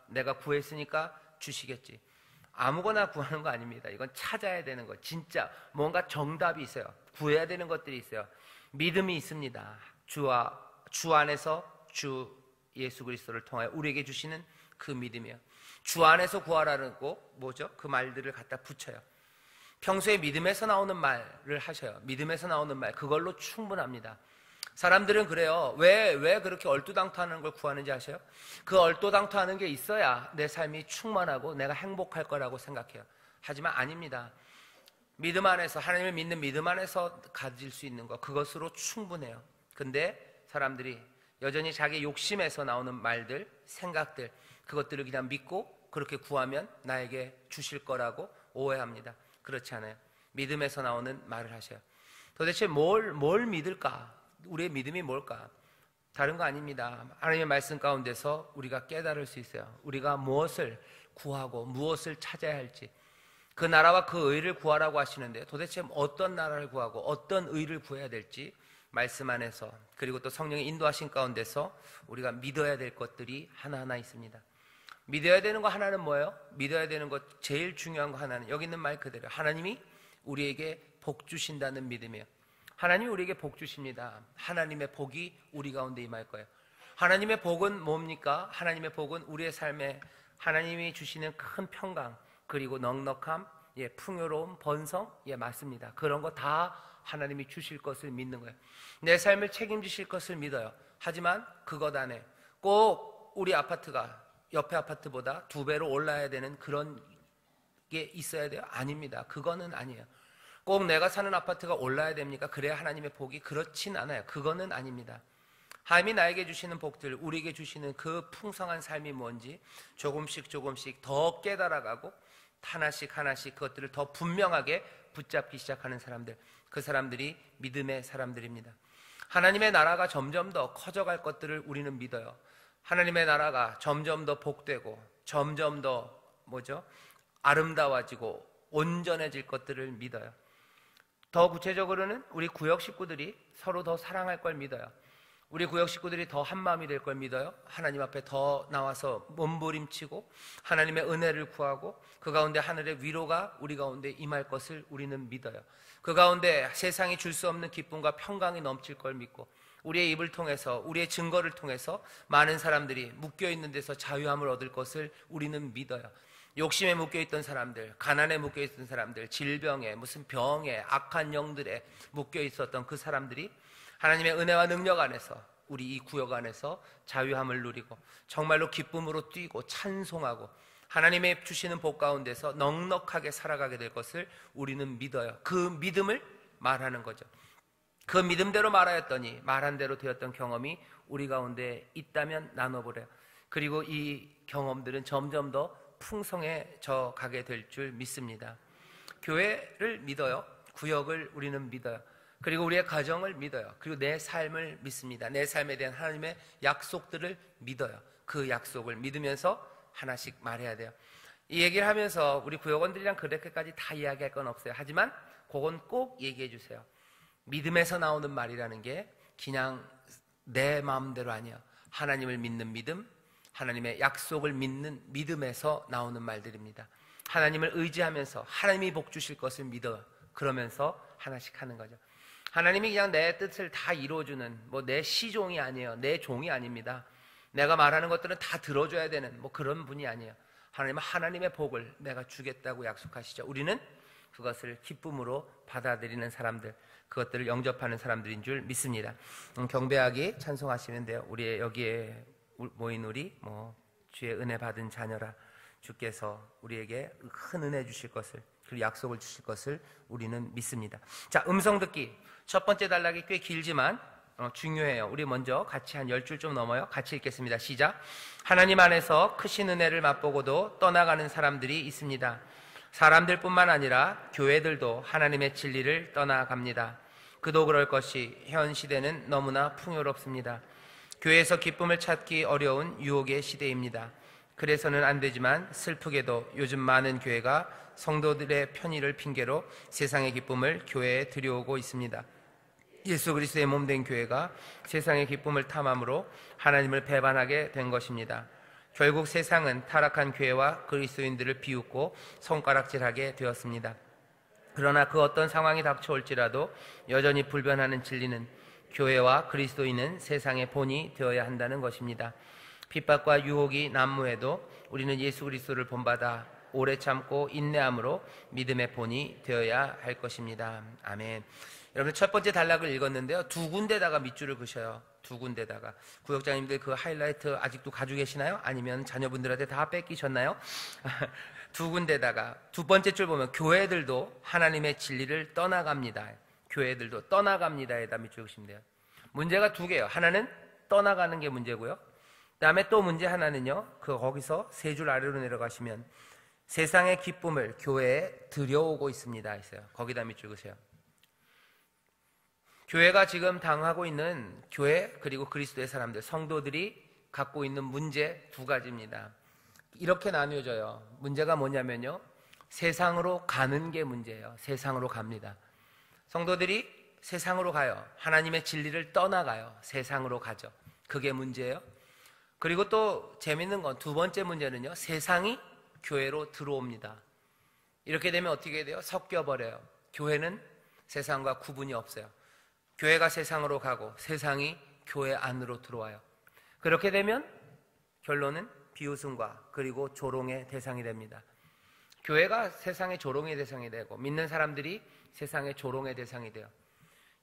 Speaker 1: 내가 구했으니까 주시겠지. 아무거나 구하는 거 아닙니다. 이건 찾아야 되는 거. 진짜 뭔가 정답이 있어요. 구해야 되는 것들이 있어요. 믿음이 있습니다. 주 안에서 주 예수 그리스도를 통하여 우리에게 주시는 그 믿음이에요. 주 안에서 구하라는 거 뭐죠? 그 말들을 갖다 붙여요. 평소에 믿음에서 나오는 말을 하셔요. 믿음에서 나오는 말 그걸로 충분합니다. 사람들은 그래요. 왜 그렇게 얼토당토하는 걸 구하는지 아세요? 그 얼토당토하는 게 있어야 내 삶이 충만하고 내가 행복할 거라고 생각해요. 하지만 아닙니다. 믿음 안에서, 하나님을 믿는 믿음 안에서 가질 수 있는 것, 그것으로 충분해요. 근데 사람들이 여전히 자기 욕심에서 나오는 말들, 생각들, 그것들을 그냥 믿고 그렇게 구하면 나에게 주실 거라고 오해합니다. 그렇지 않아요. 믿음에서 나오는 말을 하셔요. 도대체 뭘 믿을까? 우리의 믿음이 뭘까? 다른 거 아닙니다. 하나님의 말씀 가운데서 우리가 깨달을 수 있어요. 우리가 무엇을 구하고 무엇을 찾아야 할지. 그 나라와 그 의를 구하라고 하시는데 도대체 어떤 나라를 구하고 어떤 의를 구해야 될지 말씀 안에서 그리고 또 성령의 인도하신 가운데서 우리가 믿어야 될 것들이 하나하나 있습니다. 믿어야 되는 거 하나는 뭐예요? 믿어야 되는 것 제일 중요한 거 하나는 여기 있는 말 그대로 하나님이 우리에게 복 주신다는 믿음이에요. 하나님이 우리에게 복 주십니다. 하나님의 복이 우리 가운데 임할 거예요. 하나님의 복은 뭡니까? 하나님의 복은 우리의 삶에 하나님이 주시는 큰 평강 그리고 넉넉함, 풍요로움, 번성, 맞습니다. 그런 거 다 하나님이 주실 것을 믿는 거예요. 내 삶을 책임지실 것을 믿어요. 하지만 그것 안에 꼭 우리 아파트가 옆에 아파트보다 2배로 올라야 되는 그런 게 있어야 돼요? 아닙니다. 그거는 아니에요. 꼭 내가 사는 아파트가 올라야 됩니까? 그래야 하나님의 복이 그렇진 않아요. 그거는 아닙니다. 하나님이 나에게 주시는 복들, 우리에게 주시는 그 풍성한 삶이 뭔지 조금씩 더 깨달아가고 하나씩 그것들을 더 분명하게 붙잡기 시작하는 사람들, 그 사람들이 믿음의 사람들입니다. 하나님의 나라가 점점 더 커져갈 것들을 우리는 믿어요. 하나님의 나라가 점점 더 복되고 점점 더 아름다워지고 온전해질 것들을 믿어요. 더 구체적으로는 우리 구역 식구들이 서로 더 사랑할 걸 믿어요. 우리 구역 식구들이 더 한마음이 될 걸 믿어요. 하나님 앞에 더 나와서 몸부림치고 하나님의 은혜를 구하고 그 가운데 하늘의 위로가 우리 가운데 임할 것을 우리는 믿어요. 그 가운데 세상이 줄 수 없는 기쁨과 평강이 넘칠 걸 믿고 우리의 입을 통해서 우리의 증거를 통해서 많은 사람들이 묶여있는 데서 자유함을 얻을 것을 우리는 믿어요. 욕심에 묶여있던 사람들, 가난에 묶여있던 사람들, 질병에 무슨 병에 악한 영들에 묶여있었던 그 사람들이 하나님의 은혜와 능력 안에서 우리 이 구역 안에서 자유함을 누리고 정말로 기쁨으로 뛰고 찬송하고 하나님의 주시는 복 가운데서 넉넉하게 살아가게 될 것을 우리는 믿어요. 그 믿음을 말하는 거죠. 그 믿음대로 말하였더니 말한 대로 되었던 경험이 우리 가운데 있다면 나눠보래요. 그리고 이 경험들은 점점 더 풍성해져 가게 될 줄 믿습니다. 교회를 믿어요. 구역을 우리는 믿어요. 그리고 우리의 가정을 믿어요. 그리고 내 삶을 믿습니다. 내 삶에 대한 하나님의 약속들을 믿어요. 그 약속을 믿으면서 하나씩 말해야 돼요. 이 얘기를 하면서 우리 구역원들이랑 그렇게까지 다 이야기할 건 없어요. 하지만 그건 꼭 얘기해 주세요. 믿음에서 나오는 말이라는 게 그냥 내 마음대로 아니에요. 하나님을 믿는 믿음, 하나님의 약속을 믿는 믿음에서 나오는 말들입니다. 하나님을 의지하면서 하나님이 복 주실 것을 믿어 그러면서 하나씩 하는 거죠. 하나님이 그냥 내 뜻을 다 이루어주는 내 시종이 아니에요. 내 종이 아닙니다. 내가 말하는 것들은 다 들어줘야 되는 그런 분이 아니에요. 하나님은 하나님의 복을 내가 주겠다고 약속하시죠. 우리는 그것을 기쁨으로 받아들이는 사람들, 그것들을 영접하는 사람들인 줄 믿습니다. 경배하기 찬송하시면 돼요. 우리 여기에 모인 우리 주의 은혜 받은 자녀라, 주께서 우리에게 큰 은혜 주실 것을, 그리고 약속을 주실 것을 우리는 믿습니다. 자, 음성 듣기 첫 번째 단락이 꽤 길지만 중요해요. 우리 먼저 같이 한 10줄 좀 넘어요. 같이 읽겠습니다. 시작. 하나님 안에서 크신 은혜를 맛보고도 떠나가는 사람들이 있습니다. 사람들뿐만 아니라 교회들도 하나님의 진리를 떠나갑니다. 그도 그럴 것이 현 시대는 너무나 풍요롭습니다. 교회에서 기쁨을 찾기 어려운 유혹의 시대입니다. 그래서는 안 되지만 슬프게도 요즘 많은 교회가 성도들의 편의를 핑계로 세상의 기쁨을 교회에 들여오고 있습니다. 예수 그리스도의 몸된 교회가 세상의 기쁨을 탐함으로 하나님을 배반하게 된 것입니다. 결국 세상은 타락한 교회와 그리스도인들을 비웃고 손가락질하게 되었습니다. 그러나 그 어떤 상황이 닥쳐올지라도 여전히 불변하는 진리는 교회와 그리스도인은 세상의 본이 되어야 한다는 것입니다. 핍박과 유혹이 난무해도 우리는 예수 그리스도를 본받아 오래 참고 인내함으로 믿음의 본이 되어야 할 것입니다. 아멘. 여러분, 첫 번째 단락을 읽었는데요, 두 군데다가 밑줄을 그셔요. 두 군데다가. 구역장님들 그 하이라이트 아직도 가지고 계시나요? 아니면 자녀분들한테 다 뺏기셨나요? 두 군데다가 두 번째 줄 보면 교회들도 하나님의 진리를 떠나갑니다. 교회들도 떠나갑니다에다 밑줄 그시면 돼요. 문제가 두 개예요. 하나는 떠나가는 게 문제고요, 그 다음에 또 문제 하나는요, 거기서 세 줄 아래로 내려가시면 세상의 기쁨을 교회에 들여오고 있습니다 했어요. 거기다 밑줄 그세요. 교회가 지금 당하고 있는 교회 그리고 그리스도의 사람들, 성도들이 갖고 있는 문제 두 가지입니다. 이렇게 나뉘어져요. 문제가 뭐냐면요, 세상으로 가는 게 문제예요. 세상으로 갑니다. 성도들이 세상으로 가요. 하나님의 진리를 떠나가요. 세상으로 가죠. 그게 문제예요. 그리고 또 재밌는 건 두 번째 문제는요, 세상이 교회로 들어옵니다. 이렇게 되면 어떻게 돼요? 섞여버려요. 교회는 세상과 구분이 없어요. 교회가 세상으로 가고 세상이 교회 안으로 들어와요. 그렇게 되면 결론은 비웃음과 그리고 조롱의 대상이 됩니다. 교회가 세상의 조롱의 대상이 되고 믿는 사람들이 세상의 조롱의 대상이 돼요.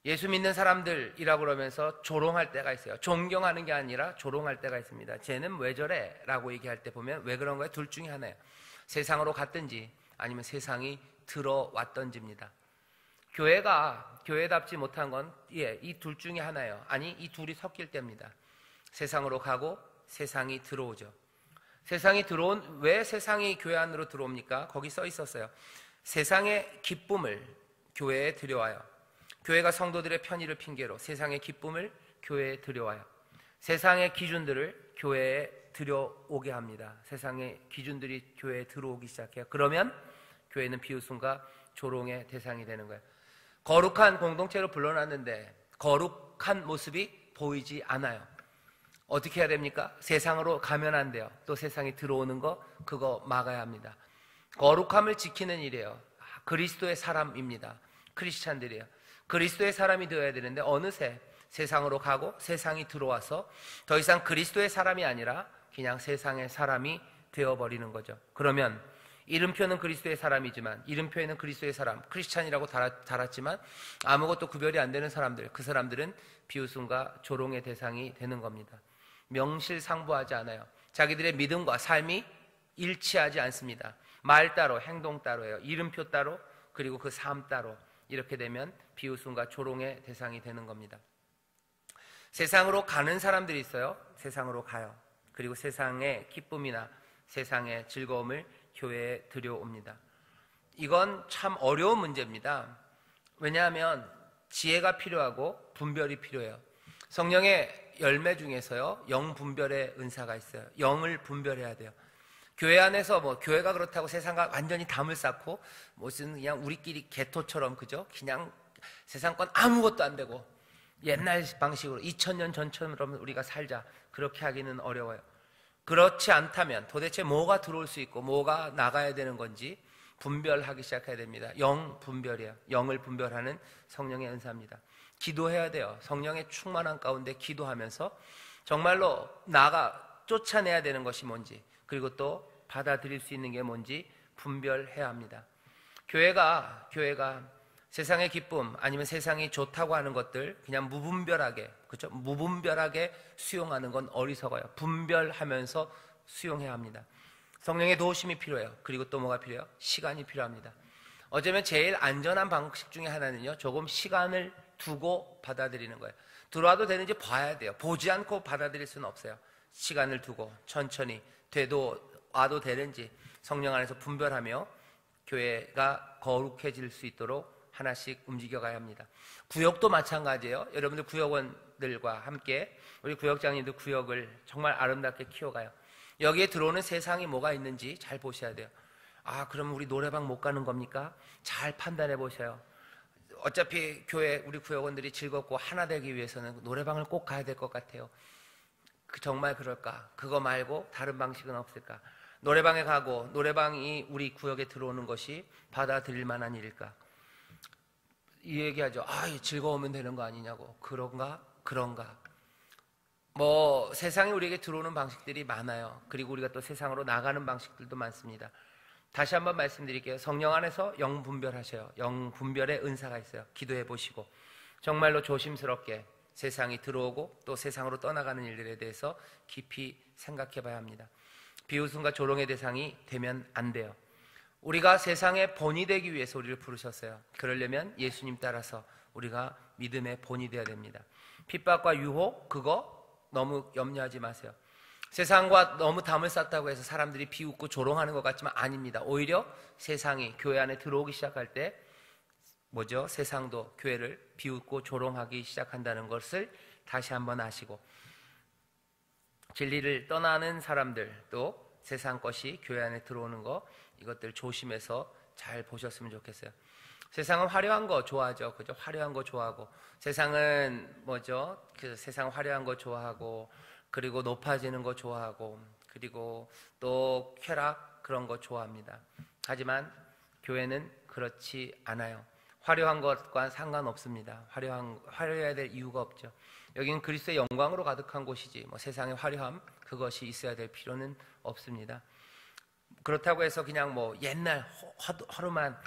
Speaker 1: 예수 믿는 사람들이라고 그러면서 조롱할 때가 있어요. 존경하는 게 아니라 조롱할 때가 있습니다. 쟤는 왜 저래? 라고 얘기할 때 보면 왜 그런 거예요? 둘 중에 하나예요. 세상으로 갔든지 아니면 세상이 들어왔던지입니다. 교회가 교회답지 못한 건 이 둘 중에 하나예요. 아니, 이 둘이 섞일 때입니다. 세상으로 가고 세상이 들어오죠. 왜 세상이 교회 안으로 들어옵니까? 거기 써 있었어요. 세상의 기쁨을 교회에 들여와요. 교회가 성도들의 편의를 핑계로 세상의 기쁨을 교회에 들여와요. 세상의 기준들을 교회에 들여오게 합니다. 세상의 기준들이 교회에 들어오기 시작해요. 그러면 교회는 비웃음과 조롱의 대상이 되는 거예요. 거룩한 공동체로 불러놨는데 거룩한 모습이 보이지 않아요. 어떻게 해야 됩니까? 세상으로 가면 안 돼요. 또 세상이 들어오는 거 그거 막아야 합니다. 거룩함을 지키는 일이에요. 그리스도의 사람입니다. 크리스찬들이에요. 그리스도의 사람이 되어야 되는데 어느새 세상으로 가고 세상이 들어와서 더 이상 그리스도의 사람이 아니라 그냥 세상의 사람이 되어버리는 거죠. 그러면 이름표는 그리스도의 사람이지만, 이름표에는 그리스도의 사람, 크리스찬이라고 달았지만 아무것도 구별이 안 되는 사람들, 그 사람들은 비웃음과 조롱의 대상이 되는 겁니다. 명실상부하지 않아요. 자기들의 믿음과 삶이 일치하지 않습니다. 말 따로 행동 따로예요. 이름표 따로, 그리고 그 삶 따로. 이렇게 되면 비웃음과 조롱의 대상이 되는 겁니다. 세상으로 가는 사람들이 있어요. 세상으로 가요. 그리고 세상의 기쁨이나 세상의 즐거움을 교회에 들여옵니다. 이건 참 어려운 문제입니다. 왜냐하면 지혜가 필요하고 분별이 필요해요. 성령의 열매 중에서요, 영 분별의 은사가 있어요. 영을 분별해야 돼요. 교회 안에서 교회가 그렇다고 세상과 완전히 담을 쌓고 무슨 그냥 우리끼리 개토처럼, 그죠? 그냥 세상 건 아무것도 안 되고 옛날 방식으로 2000년 전처럼 우리가 살자, 그렇게 하기는 어려워요. 그렇지 않다면 도대체 뭐가 들어올 수 있고 뭐가 나가야 되는 건지 분별하기 시작해야 됩니다. 영 분별이에요. 영을 분별하는 성령의 은사입니다. 기도해야 돼요. 성령의 충만한 가운데 기도하면서 정말로 쫓아내야 되는 것이 뭔지, 그리고 또 받아들일 수 있는 게 뭔지 분별해야 합니다. 교회가 세상의 기쁨 아니면 세상이 좋다고 하는 것들 그냥 무분별하게, 그렇죠? 무분별하게 수용하는 건 어리석어요. 분별하면서 수용해야 합니다. 성령의 도우심이 필요해요. 그리고 또 뭐가 필요해요? 시간이 필요합니다. 어쩌면 제일 안전한 방식 중에 하나는요, 조금 시간을 두고 받아들이는 거예요. 들어와도 되는지 봐야 돼요. 보지 않고 받아들일 수는 없어요. 시간을 두고 천천히 와도 되는지 성령 안에서 분별하며 교회가 거룩해질 수 있도록 하나씩 움직여가야 합니다. 구역도 마찬가지예요. 여러분들 구역원들과 함께 우리 구역장님들 구역을 정말 아름답게 키워가요. 여기에 들어오는 세상이 뭐가 있는지 잘 보셔야 돼요. 그럼 우리 노래방 못 가는 겁니까? 잘 판단해 보셔요. 어차피 교회 우리 구역원들이 즐겁고 하나 되기 위해서는 노래방을 꼭 가야 될 것 같아요. 정말 그럴까? 그거 말고 다른 방식은 없을까? 노래방에 가고 노래방이 우리 구역에 들어오는 것이 받아들일 만한 일일까? 이 얘기하죠. 즐거우면 되는 거 아니냐고. 그런가? 세상에 우리에게 들어오는 방식들이 많아요. 그리고 우리가 또 세상으로 나가는 방식들도 많습니다. 다시 한번 말씀드릴게요. 성령 안에서 영 분별하셔요. 영 분별의 은사가 있어요. 기도해 보시고 정말로 조심스럽게 세상이 들어오고 또 세상으로 떠나가는 일들에 대해서 깊이 생각해 봐야 합니다. 비웃음과 조롱의 대상이 되면 안 돼요. 우리가 세상의 본이 되기 위해서 우리를 부르셨어요. 그러려면 예수님 따라서 우리가 믿음의 본이 되어야 됩니다. 핍박과 유혹, 그거 너무 염려하지 마세요. 세상과 너무 담을 쌓다고 해서 사람들이 비웃고 조롱하는 것 같지만 아닙니다. 오히려 세상이 교회 안에 들어오기 시작할 때 세상도 교회를 비웃고 조롱하기 시작한다는 것을 다시 한번 아시고, 진리를 떠나는 사람들, 또 세상 것이 교회 안에 들어오는 거, 이것들 조심해서 잘 보셨으면 좋겠어요. 세상은 화려한 거 좋아하죠. 그죠? 화려한 거 좋아하고, 세상은 세상 화려한 거 좋아하고, 그리고 높아지는 거 좋아하고, 그리고 또 쾌락, 그런 거 좋아합니다. 하지만 교회는 그렇지 않아요. 화려한 것과 상관없습니다. 화려해야 될 이유가 없죠. 여기는 그리스도의 영광으로 가득한 곳이지 세상의 화려함, 그것이 있어야 될 필요는 없습니다. 그렇다고 해서 그냥 옛날 허름한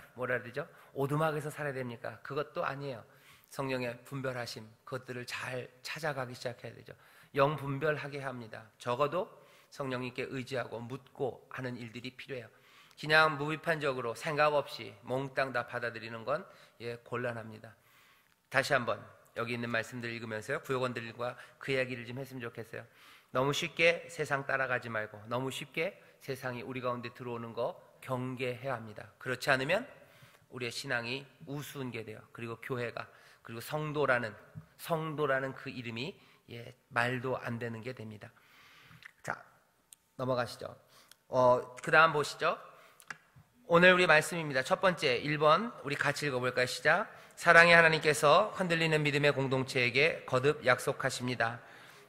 Speaker 1: 오두막에서 살아야 됩니까? 그것도 아니에요. 성령의 분별하심, 그것들을 잘 찾아가기 시작해야 되죠. 영 분별하게 합니다. 적어도 성령님께 의지하고 묻고 하는 일들이 필요해요. 그냥 무비판적으로 생각 없이 몽땅 다 받아들이는 건 곤란합니다. 다시 한번 여기 있는 말씀들 읽으면서요, 구역원들과 그 이야기를 좀 했으면 좋겠어요. 너무 쉽게 세상 따라가지 말고 너무 쉽게 세상이 우리 가운데 들어오는 거 경계해야 합니다. 그렇지 않으면 우리의 신앙이 우스운 게 돼요. 그리고 교회가, 그리고 성도라는 그 이름이 말도 안 되는 게 됩니다. 자, 넘어가시죠. 그 다음 보시죠. 오늘 우리 말씀입니다. 첫 번째 1번 우리 같이 읽어볼까요? 시작. 사랑의 하나님께서 흔들리는 믿음의 공동체에게 거듭 약속하십니다.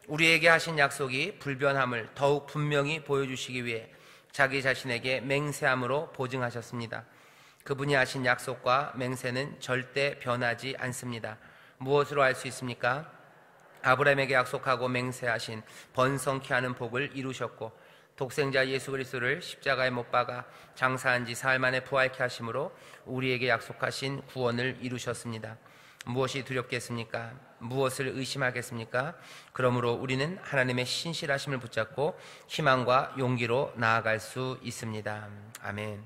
Speaker 1: 우리에게 하신 약속이 불변함을 더욱 분명히 보여주시기 위해 자기 자신에게 맹세함으로 보증하셨습니다. 그분이 하신 약속과 맹세는 절대 변하지 않습니다. 무엇으로 알 수 있습니까? 아브라함에게 약속하고 맹세하신 번성케 하는 복을 이루셨고, 독생자 예수 그리스도를 십자가에 못 박아 장사한 지 사흘 만에 부활케 하심으로 우리에게 약속하신 구원을 이루셨습니다. 무엇이 두렵겠습니까? 무엇을 의심하겠습니까? 그러므로 우리는 하나님의 신실하심을 붙잡고 희망과 용기로 나아갈 수 있습니다. 아멘.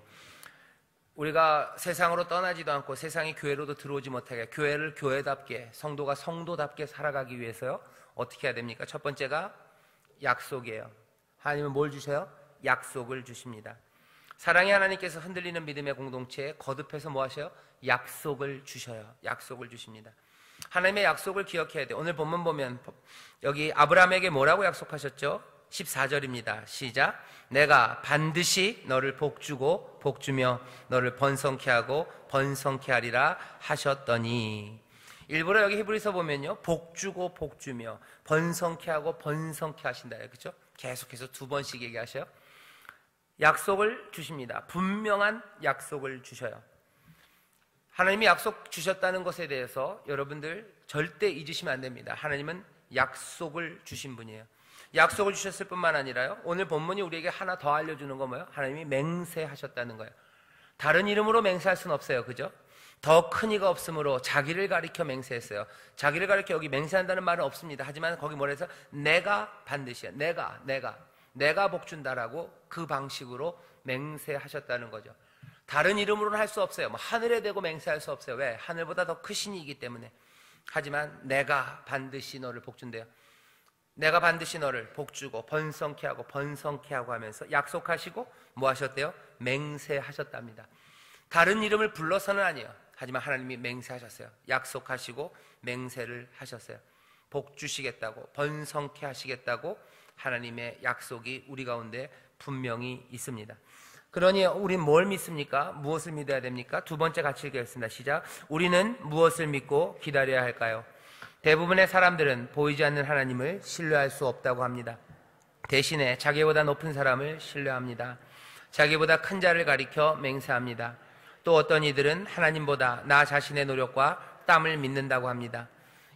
Speaker 1: 우리가 세상으로 떠나지도 않고 세상이 교회로도 들어오지 못하게, 교회를 교회답게, 성도가 성도답게 살아가기 위해서요, 어떻게 해야 됩니까? 첫 번째가 약속이에요. 하나님은 뭘 주셔요? 약속을 주십니다. 사랑의 하나님께서 흔들리는 믿음의 공동체에 거듭해서 뭐 하셔요? 약속을 주셔요. 약속을 주십니다. 하나님의 약속을 기억해야 돼요. 오늘 본문 보면 여기 아브라함에게 뭐라고 약속하셨죠? 14절입니다. 시작. 내가 반드시 너를 복주고 복주며 너를 번성케 하고 번성케 하리라 하셨더니, 일부러 여기 히브리서 보면요, 복주고 복주며 번성케 하고 번성케 하신다. 그렇죠? 계속해서 두 번씩 얘기하셔요. 약속을 주십니다. 분명한 약속을 주셔요. 하나님이 약속 주셨다는 것에 대해서 여러분들 절대 잊으시면 안 됩니다. 하나님은 약속을 주신 분이에요. 약속을 주셨을 뿐만 아니라요, 오늘 본문이 우리에게 하나 더 알려주는 건 뭐예요? 하나님이 맹세하셨다는 거예요. 다른 이름으로 맹세할 수는 없어요. 그죠? 더 큰 이가 없으므로 자기를 가리켜 맹세했어요. 자기를 가리켜 여기 맹세한다는 말은 없습니다. 하지만 거기 뭐라 해서 내가 반드시야. 내가 복준다라고 그 방식으로 맹세하셨다는 거죠. 다른 이름으로는 할 수 없어요. 뭐 하늘에 대고 맹세할 수 없어요. 왜? 하늘보다 더 크신 이이기 때문에. 하지만 내가 반드시 너를 복준대요. 내가 반드시 너를 복주고 번성케 하고 번성케 하고 하면서 약속하시고 뭐 하셨대요? 맹세하셨답니다. 다른 이름을 불러서는 아니에요. 하지만 하나님이 맹세하셨어요. 약속하시고 맹세를 하셨어요. 복주시겠다고, 번성케 하시겠다고 하나님의 약속이 우리 가운데 분명히 있습니다. 그러니 우린 뭘 믿습니까? 무엇을 믿어야 됩니까? 두 번째 같이 읽겠습니다. 시작. 우리는 무엇을 믿고 기다려야 할까요? 대부분의 사람들은 보이지 않는 하나님을 신뢰할 수 없다고 합니다. 대신에 자기보다 높은 사람을 신뢰합니다. 자기보다 큰 자를 가리켜 맹세합니다. 또 어떤 이들은 하나님보다 나 자신의 노력과 땀을 믿는다고 합니다.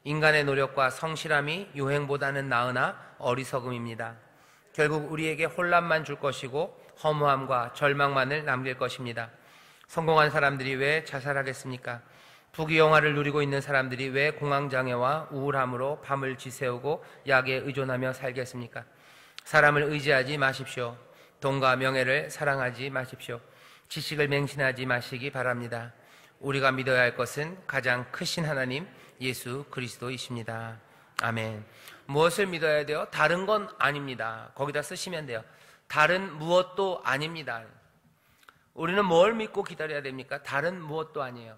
Speaker 1: 인간의 노력과 성실함이 유행보다는 나으나 어리석음입니다. 결국 우리에게 혼란만 줄 것이고 허무함과 절망만을 남길 것입니다. 성공한 사람들이 왜 자살하겠습니까? 부귀영화를 누리고 있는 사람들이 왜 공황장애와 우울함으로 밤을 지새우고 약에 의존하며 살겠습니까? 사람을 의지하지 마십시오. 돈과 명예를 사랑하지 마십시오. 지식을 맹신하지 마시기 바랍니다. 우리가 믿어야 할 것은 가장 크신 하나님 예수 그리스도이십니다. 아멘. 무엇을 믿어야 돼요? 다른 건 아닙니다. 거기다 쓰시면 돼요. 다른 무엇도 아닙니다. 우리는 뭘 믿고 기다려야 됩니까? 다른 무엇도 아니에요.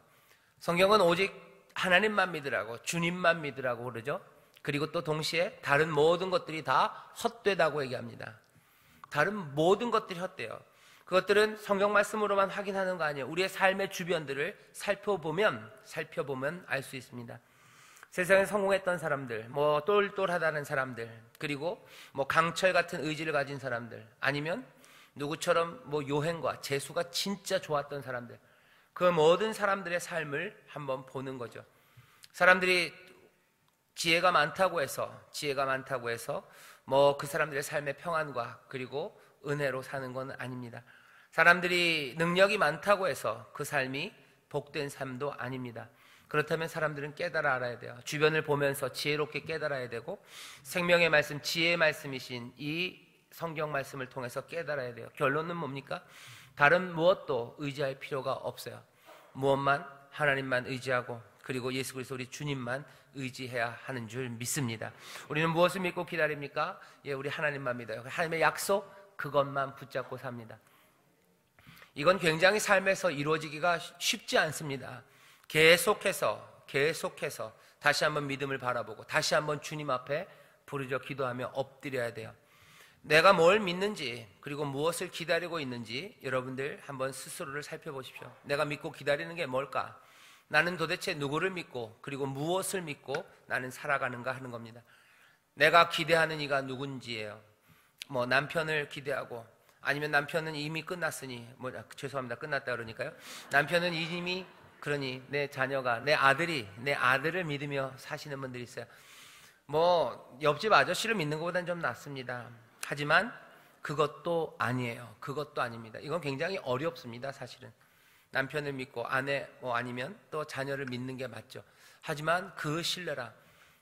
Speaker 1: 성경은 오직 하나님만 믿으라고, 주님만 믿으라고 그러죠. 그리고 또 동시에 다른 모든 것들이 다 헛되다고 얘기합니다. 다른 모든 것들이 헛돼요. 그것들은 성경 말씀으로만 확인하는 거 아니에요. 우리의 삶의 주변들을 살펴보면 알 수 있습니다. 세상에 성공했던 사람들, 뭐 똘똘하다는 사람들, 그리고 뭐 강철 같은 의지를 가진 사람들, 아니면 누구처럼 뭐 요행과 재수가 진짜 좋았던 사람들, 그 모든 사람들의 삶을 한번 보는 거죠. 사람들이 지혜가 많다고 해서 뭐 그 사람들의 삶의 평안과 그리고 은혜로 사는 건 아닙니다. 사람들이 능력이 많다고 해서 그 삶이 복된 삶도 아닙니다. 그렇다면 사람들은 깨달아 알아야 돼요. 주변을 보면서 지혜롭게 깨달아야 되고, 생명의 말씀, 지혜의 말씀이신 이 성경 말씀을 통해서 깨달아야 돼요. 결론은 뭡니까? 다른 무엇도 의지할 필요가 없어요. 무엇만? 하나님만 의지하고, 그리고 예수 그리스도 우리 주님만 의지해야 하는 줄 믿습니다. 우리는 무엇을 믿고 기다립니까? 우리 하나님만 믿어요. 하나님의 약속, 그것만 붙잡고 삽니다. 이건 굉장히 삶에서 이루어지기가 쉽지 않습니다. 계속해서 다시 한번 믿음을 바라보고 다시 한번 주님 앞에 부르짖어 기도하며 엎드려야 돼요. 내가 뭘 믿는지, 그리고 무엇을 기다리고 있는지 여러분들 한번 스스로를 살펴보십시오. 내가 믿고 기다리는 게 뭘까? 나는 도대체 누구를 믿고, 그리고 무엇을 믿고 나는 살아가는가 하는 겁니다. 내가 기대하는 이가 누군지예요. 뭐 남편을 기대하고, 아니면 남편은 이미 끝났으니, 죄송합니다, 끝났다 그러니까요. 남편은 이미, 그러니 내 자녀가, 내 아들을 믿으며 사시는 분들이 있어요. 뭐 옆집 아저씨를 믿는 것보다는 좀 낫습니다. 하지만 그것도 아니에요. 그것도 아닙니다. 이건 굉장히 어렵습니다. 사실은 남편을 믿고 아내 아니면 또 자녀를 믿는 게 맞죠. 하지만 그 신뢰라,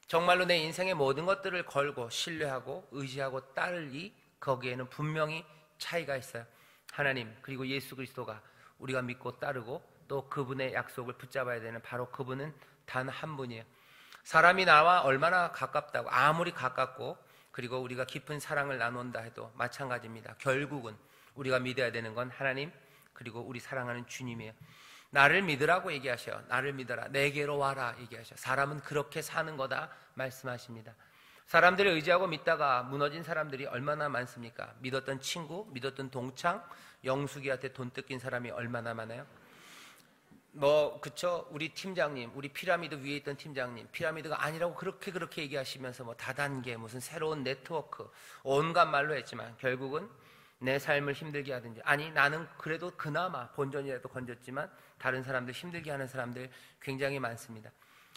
Speaker 1: 정말로 내 인생의 모든 것들을 걸고 신뢰하고 의지하고 따르리, 거기에는 분명히 차이가 있어요. 하나님 그리고 예수 그리스도가 우리가 믿고 따르고 또 그분의 약속을 붙잡아야 되는, 바로 그분은 단 한 분이에요. 사람이 나와 얼마나 가깝다고, 아무리 가깝고 그리고 우리가 깊은 사랑을 나눈다 해도 마찬가지입니다. 결국은 우리가 믿어야 되는 건 하나님 그리고 우리 사랑하는 주님이에요. 나를 믿으라고 얘기하셔요. 나를 믿어라. 내게로 와라 얘기하셔요. 사람은 그렇게 사는 거다 말씀하십니다. 사람들을 의지하고 믿다가 무너진 사람들이 얼마나 많습니까? 믿었던 친구, 믿었던 동창, 영숙이한테 돈 뜯긴 사람이 얼마나 많아요? 그쵸? 우리 팀장님, 우리 피라미드 위에 있던 팀장님, 피라미드가 아니라고 그렇게 얘기하시면서 다단계, 무슨 새로운 네트워크, 온갖 말로 했지만 결국은 내 삶을 힘들게 하든지, 아니 나는 그래도 그나마 본전이라도 건졌지만 다른 사람들 힘들게 하는 사람들 굉장히 많습니다.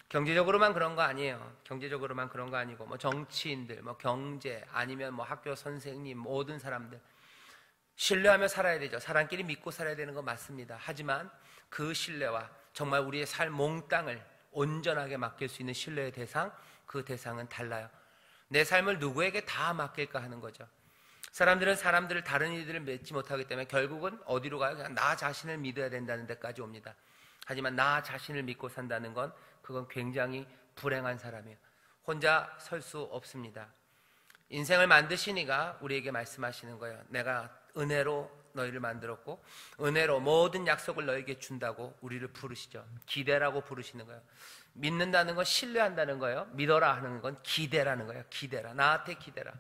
Speaker 1: 경제적으로만 그런 거 아니에요. 경제적으로만 그런 거 아니고 정치인들, 경제, 아니면 학교 선생님, 모든 사람들 신뢰하며 살아야 되죠. 사람끼리 믿고 살아야 되는 거 맞습니다. 하지만 그 신뢰와 정말 우리의 삶 몽땅을 온전하게 맡길 수 있는 신뢰의 대상, 그 대상은 달라요. 내 삶을 누구에게 다 맡길까 하는 거죠. 사람들은 사람들을, 다른 이들을 믿지 못하기 때문에 결국은 어디로 가요? 그냥 나 자신을 믿어야 된다는 데까지 옵니다. 하지만 나 자신을 믿고 산다는 건 그건 굉장히 불행한 사람이에요. 혼자 설 수 없습니다. 인생을 만드시니가 우리에게 말씀하시는 거예요. 내가 은혜로 너희를 만들었고 은혜로 모든 약속을 너에게 준다고 우리를 부르시죠. 기대라고 부르시는 거예요. 믿는다는 건 신뢰한다는 거예요. 믿어라 하는 건 기대라는 거예요. 기대라. 나한테 기대라.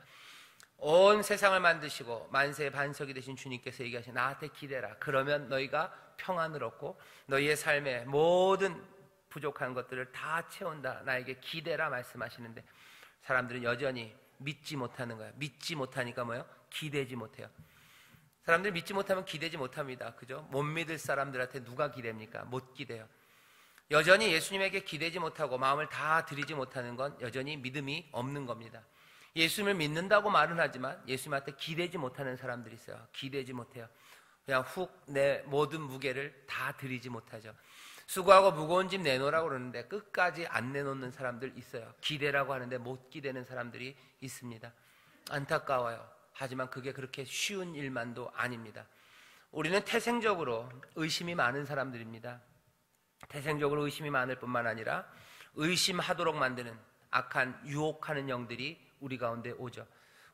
Speaker 1: 온 세상을 만드시고 만세의 반석이 되신 주님께서 얘기하신 나한테 기대라. 그러면 너희가 평안을 얻고 너희의 삶에 모든 부족한 것들을 다 채운다. 나에게 기대라 말씀하시는데 사람들은 여전히 믿지 못하는 거예요. 믿지 못하니까 뭐예요? 기대지 못해요. 사람들이 믿지 못하면 기대지 못합니다. 그죠? 못 믿을 사람들한테 누가 기대입니까? 못 기대요. 여전히 예수님에게 기대지 못하고 마음을 다 드리지 못하는 건 여전히 믿음이 없는 겁니다. 예수님을 믿는다고 말은 하지만 예수님한테 기대지 못하는 사람들이 있어요. 기대지 못해요. 그냥 훅 내 모든 무게를 다 드리지 못하죠. 수고하고 무거운 짐 내놓으라고 그러는데 끝까지 안 내놓는 사람들 있어요. 기대라고 하는데 못 기대는 사람들이 있습니다. 안타까워요. 하지만 그게 그렇게 쉬운 일만도 아닙니다. 우리는 태생적으로 의심이 많은 사람들입니다. 태생적으로 의심이 많을 뿐만 아니라 의심하도록 만드는 악한 유혹하는 영들이 우리 가운데 오죠.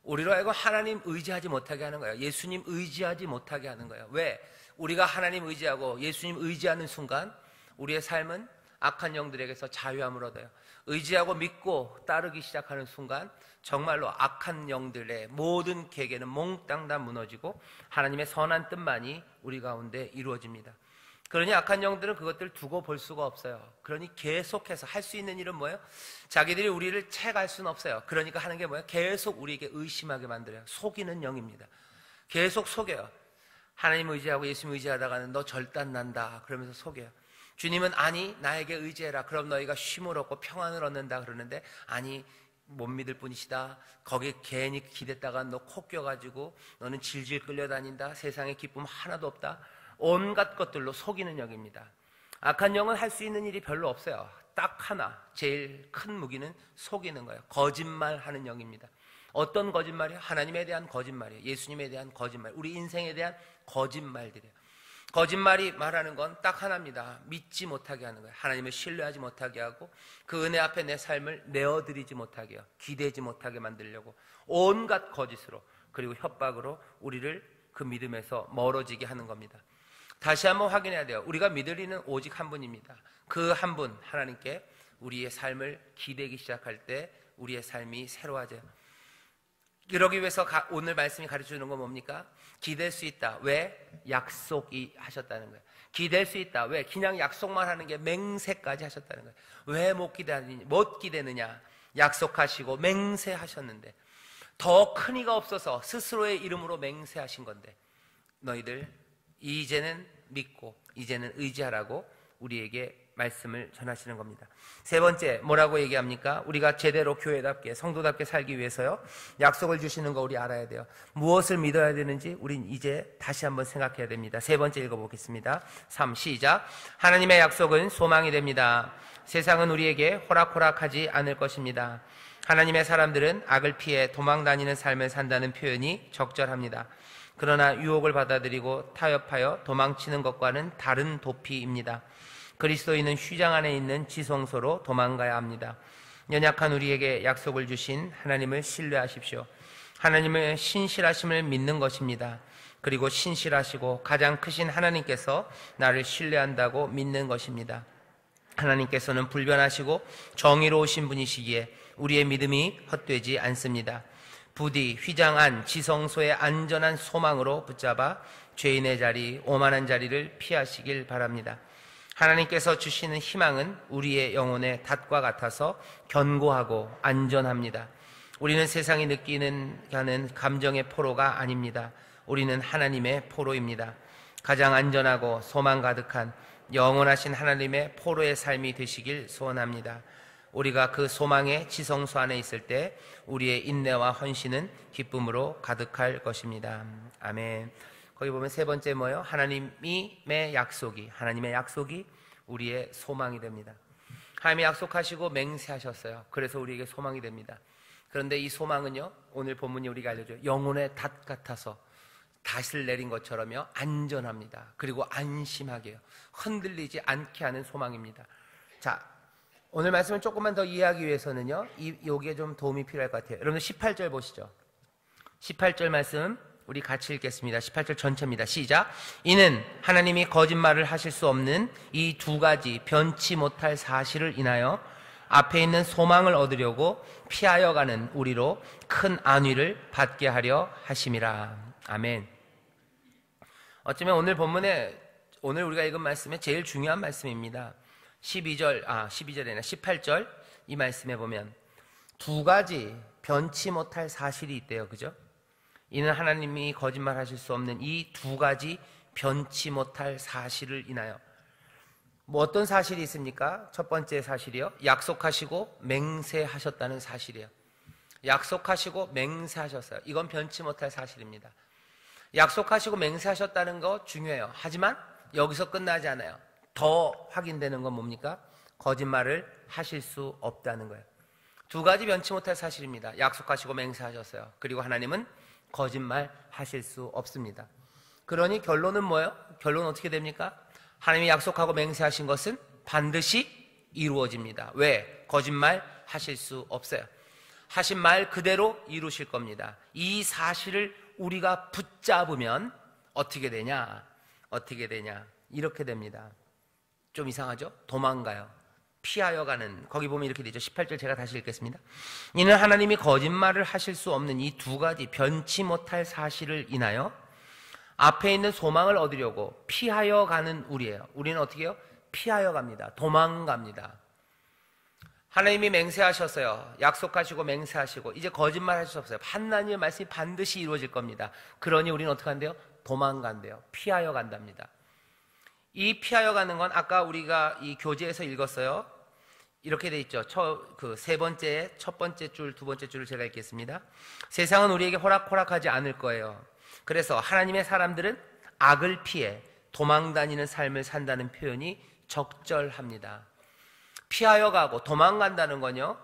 Speaker 1: 우리로 하여금 하나님 의지하지 못하게 하는 거예요. 예수님 의지하지 못하게 하는 거예요. 왜? 우리가 하나님 의지하고 예수님 의지하는 순간 우리의 삶은 악한 영들에게서 자유함을 얻어요. 의지하고 믿고 따르기 시작하는 순간 정말로 악한 영들의 모든 계계는 몽땅 다 무너지고 하나님의 선한 뜻만이 우리 가운데 이루어집니다. 그러니 악한 영들은 그것들을 두고 볼 수가 없어요. 그러니 계속해서 할 수 있는 일은 뭐예요? 자기들이 우리를 채갈 수는 없어요. 그러니까 하는 게 뭐예요? 계속 우리에게 의심하게 만들어요. 속이는 영입니다. 계속 속여요. 하나님 의지하고 예수님 의지하다가는 너 절단 난다 그러면서 속여요. 주님은 아니 나에게 의지해라 그럼 너희가 쉼을 얻고 평안을 얻는다 그러는데 아니 못 믿을 뿐이시다. 거기에 괜히 기댔다가 너 코 껴가지고 너는 질질 끌려다닌다. 세상에 기쁨 하나도 없다. 온갖 것들로 속이는 영입니다. 악한 영은 할 수 있는 일이 별로 없어요. 딱 하나 제일 큰 무기는 속이는 거예요. 거짓말하는 영입니다. 어떤 거짓말이요? 하나님에 대한 거짓말이에요. 예수님에 대한 거짓말, 우리 인생에 대한 거짓말들이에요. 거짓말이 말하는 건 딱 하나입니다. 믿지 못하게 하는 거예요. 하나님을 신뢰하지 못하게 하고 그 은혜 앞에 내 삶을 내어드리지 못하게 해요. 기대지 못하게 만들려고 온갖 거짓으로 그리고 협박으로 우리를 그 믿음에서 멀어지게 하는 겁니다. 다시 한번 확인해야 돼요. 우리가 믿을 이는 오직 한 분입니다. 그 한 분 하나님께 우리의 삶을 기대기 시작할 때 우리의 삶이 새로워져요. 그러기 위해서 오늘 말씀이 가르쳐주는 건 뭡니까? 기댈 수 있다. 왜? 약속이 하셨다는 거예요. 기댈 수 있다. 왜? 그냥 약속만 하는 게 맹세까지 하셨다는 거예요. 왜 못 기대느냐? 약속하시고 맹세하셨는데 더 큰 이가 없어서 스스로의 이름으로 맹세하신 건데 너희들 이제는 믿고 이제는 의지하라고 우리에게 말씀을 전하시는 겁니다. 세 번째 뭐라고 얘기합니까? 우리가 제대로 교회답게 성도답게 살기 위해서요 약속을 주시는 거 우리 알아야 돼요. 무엇을 믿어야 되는지 우린 이제 다시 한번 생각해야 됩니다. 세 번째 읽어보겠습니다. 3 시작. 하나님의 약속은 소망이 됩니다. 세상은 우리에게 호락호락하지 않을 것입니다. 하나님의 사람들은 악을 피해 도망다니는 삶을 산다는 표현이 적절합니다. 그러나 유혹을 받아들이고 타협하여 도망치는 것과는 다른 도피입니다. 그리스도인은 휘장 안에 있는 지성소로 도망가야 합니다. 연약한 우리에게 약속을 주신 하나님을 신뢰하십시오. 하나님의 신실하심을 믿는 것입니다. 그리고 신실하시고 가장 크신 하나님께서 나를 신뢰한다고 믿는 것입니다. 하나님께서는 불변하시고 정의로우신 분이시기에 우리의 믿음이 헛되지 않습니다. 부디 휘장 안 지성소의 안전한 소망으로 붙잡아 죄인의 자리, 오만한 자리를 피하시길 바랍니다. 하나님께서 주시는 희망은 우리의 영혼의 닷과 같아서 견고하고 안전합니다. 우리는 세상이 느끼는 감정의 포로가 아닙니다. 우리는 하나님의 포로입니다. 가장 안전하고 소망 가득한 영원하신 하나님의 포로의 삶이 되시길 소원합니다. 우리가 그 소망의 지성소 안에 있을 때 우리의 인내와 헌신은 기쁨으로 가득할 것입니다. 아멘. 거기 보면 세 번째 뭐예요? 하나님의 약속이 우리의 소망이 됩니다. 하나님이 약속하시고 맹세하셨어요. 그래서 우리에게 소망이 됩니다. 그런데 이 소망은요, 오늘 본문이 우리가 알려줘요. 영혼의 닷 같아서 닷을 내린 것처럼요, 안전합니다. 그리고 안심하게요. 흔들리지 않게 하는 소망입니다. 자, 오늘 말씀을 조금만 더 이해하기 위해서는요, 여기에 좀 도움이 필요할 것 같아요. 여러분 18절 보시죠. 18절 말씀 우리 같이 읽겠습니다. 18절 전체입니다. 시작. 이는 하나님이 거짓말을 하실 수 없는 이 두 가지 변치 못할 사실을 인하여 앞에 있는 소망을 얻으려고 피하여 가는 우리로 큰 안위를 받게 하려 하심이라. 아멘. 어쩌면 오늘 본문에 오늘 우리가 읽은 말씀에 제일 중요한 말씀입니다. 12절이 아니라 18절 이 말씀에 보면 두 가지 변치 못할 사실이 있대요. 그죠? 이는 하나님이 거짓말하실 수 없는 이 두 가지 변치 못할 사실을 인하여. 뭐 어떤 사실이 있습니까? 첫 번째 사실이요, 약속하시고 맹세하셨다는 사실이에요. 약속하시고 맹세하셨어요. 이건 변치 못할 사실입니다. 약속하시고 맹세하셨다는 거 중요해요. 하지만 여기서 끝나지 않아요. 더 확인되는 건 뭡니까? 거짓말을 하실 수 없다는 거예요. 두 가지 변치 못할 사실입니다. 약속하시고 맹세하셨어요. 그리고 하나님은 거짓말 하실 수 없습니다. 그러니 결론은 뭐예요? 결론은 어떻게 됩니까? 하나님이 약속하고 맹세하신 것은 반드시 이루어집니다. 왜? 거짓말 하실 수 없어요. 하신 말 그대로 이루실 겁니다. 이 사실을 우리가 붙잡으면 어떻게 되냐? 이렇게 됩니다. 좀 이상하죠? 도망가요. 피하여 가는, 거기 보면 이렇게 되죠. 18절 제가 다시 읽겠습니다. 이는 하나님이 거짓말을 하실 수 없는 이 두 가지 변치 못할 사실을 인하여 앞에 있는 소망을 얻으려고 피하여 가는 우리예요. 우리는 어떻게 해요? 피하여 갑니다. 도망갑니다. 하나님이 맹세하셨어요. 약속하시고 맹세하시고 이제 거짓말 하실 수 없어요. 하나님의 말씀이 반드시 이루어질 겁니다. 그러니 우리는 어떻게 한대요? 도망간대요. 피하여 간답니다. 이 피하여 가는 건 아까 우리가 이 교재에서 읽었어요. 이렇게 돼 있죠. 세 번째, 첫 번째 줄, 두 번째 줄을 제가 읽겠습니다. 세상은 우리에게 호락호락하지 않을 거예요. 그래서 하나님의 사람들은 악을 피해 도망다니는 삶을 산다는 표현이 적절합니다. 피하여 가고 도망간다는 건요,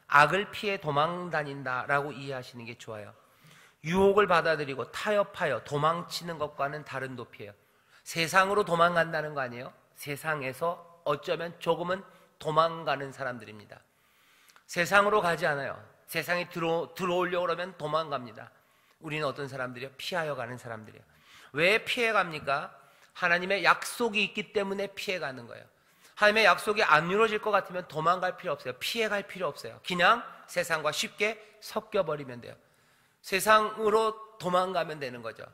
Speaker 1: 악을 피해 도망다닌다라고 이해하시는 게 좋아요. 유혹을 받아들이고 타협하여 도망치는 것과는 다른 도피예요. 세상으로 도망간다는 거 아니에요? 세상에서 어쩌면 조금은 도망가는 사람들입니다. 세상으로 가지 않아요. 세상에 들어오려고 그러면 도망갑니다. 우리는 어떤 사람들이요? 피하여 가는 사람들이에요. 왜 피해 갑니까? 하나님의 약속이 있기 때문에 피해 가는 거예요. 하나님의 약속이 안 이루어질 것 같으면 도망갈 필요 없어요. 피해 갈 필요 없어요. 그냥 세상과 쉽게 섞여버리면 돼요. 세상으로 도망가면 되는 거죠.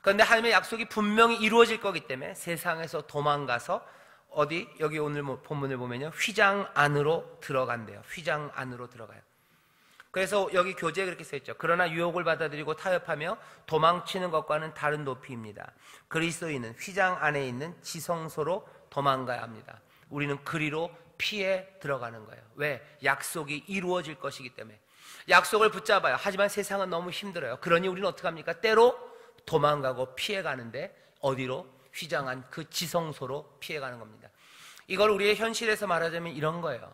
Speaker 1: 그런데 하나님의 약속이 분명히 이루어질 거기 때문에 세상에서 도망가서 어디? 여기 오늘 본문을 보면요, 휘장 안으로 들어간대요. 휘장 안으로 들어가요. 그래서 여기 교재에 그렇게 써있죠. 그러나 유혹을 받아들이고 타협하며 도망치는 것과는 다른 높이입니다. 그리스도인은 휘장 안에 있는 지성소로 도망가야 합니다. 우리는 그리로 피해 들어가는 거예요. 왜? 약속이 이루어질 것이기 때문에. 약속을 붙잡아요. 하지만 세상은 너무 힘들어요. 그러니 우리는 어떻게 합니까? 때로 도망가고 피해가는데 어디로? 휘장한 그 지성소로 피해가는 겁니다. 이걸 우리의 현실에서 말하자면 이런 거예요.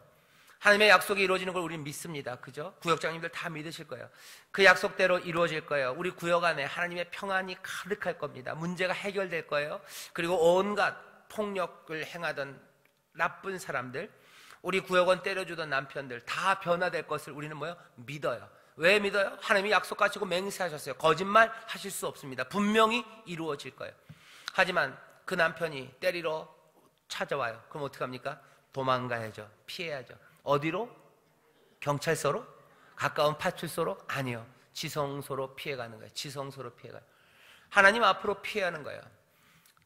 Speaker 1: 하나님의 약속이 이루어지는 걸 우리는 믿습니다. 그죠? 구역장님들 다 믿으실 거예요. 그 약속대로 이루어질 거예요. 우리 구역 안에 하나님의 평안이 가득할 겁니다. 문제가 해결될 거예요. 그리고 온갖 폭력을 행하던 나쁜 사람들, 우리 구역원 때려주던 남편들 다 변화될 것을 우리는 뭐요? 믿어요. 왜 믿어요? 하나님이 약속 가지고 맹세하셨어요. 거짓말 하실 수 없습니다. 분명히 이루어질 거예요. 하지만 그 남편이 때리러 찾아와요. 그럼 어떡합니까? 도망가야죠. 피해야죠. 어디로? 경찰서로? 가까운 파출소로? 아니요. 지성소로 피해가는 거예요. 지성소로 피해가요. 하나님 앞으로 피하는 거예요.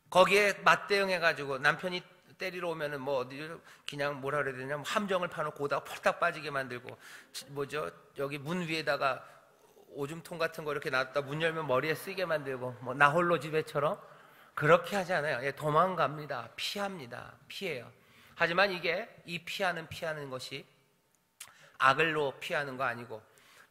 Speaker 1: 거기에 맞대응해가지고 남편이 때리러 오면은 뭐 어디 그냥 뭐라 그래야 되냐, 함정을 파놓고 오다가 폴딱 빠지게 만들고, 뭐죠, 여기 문 위에다가 오줌통 같은 거 이렇게 놨다 문 열면 머리에 쓰게 만들고, 뭐 나 홀로 집에처럼 그렇게 하지 않아요. 예, 도망갑니다. 피합니다. 피해요. 하지만 이 피하는 것이 악을로 피하는 거 아니고,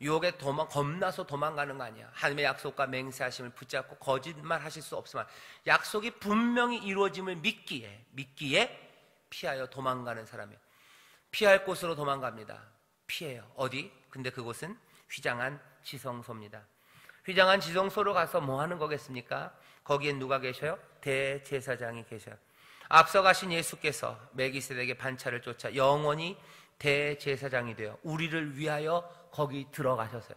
Speaker 1: 유혹에 겁나서 도망가는 거 아니야. 하나님의 약속과 맹세하심을 붙잡고 거짓말 하실 수 없지만 약속이 분명히 이루어짐을 믿기에 피하여 도망가는 사람이에요. 피할 곳으로 도망갑니다. 피해요. 어디? 근데 그곳은 휘장한 지성소입니다. 휘장한 지성소로 가서 뭐 하는 거겠습니까? 거기엔 누가 계셔요? 대제사장이 계셔요. 앞서 가신 예수께서 멜기세덱의 반차를 쫓아 영원히 대제사장이 되어 우리를 위하여 거기 들어가셨어요.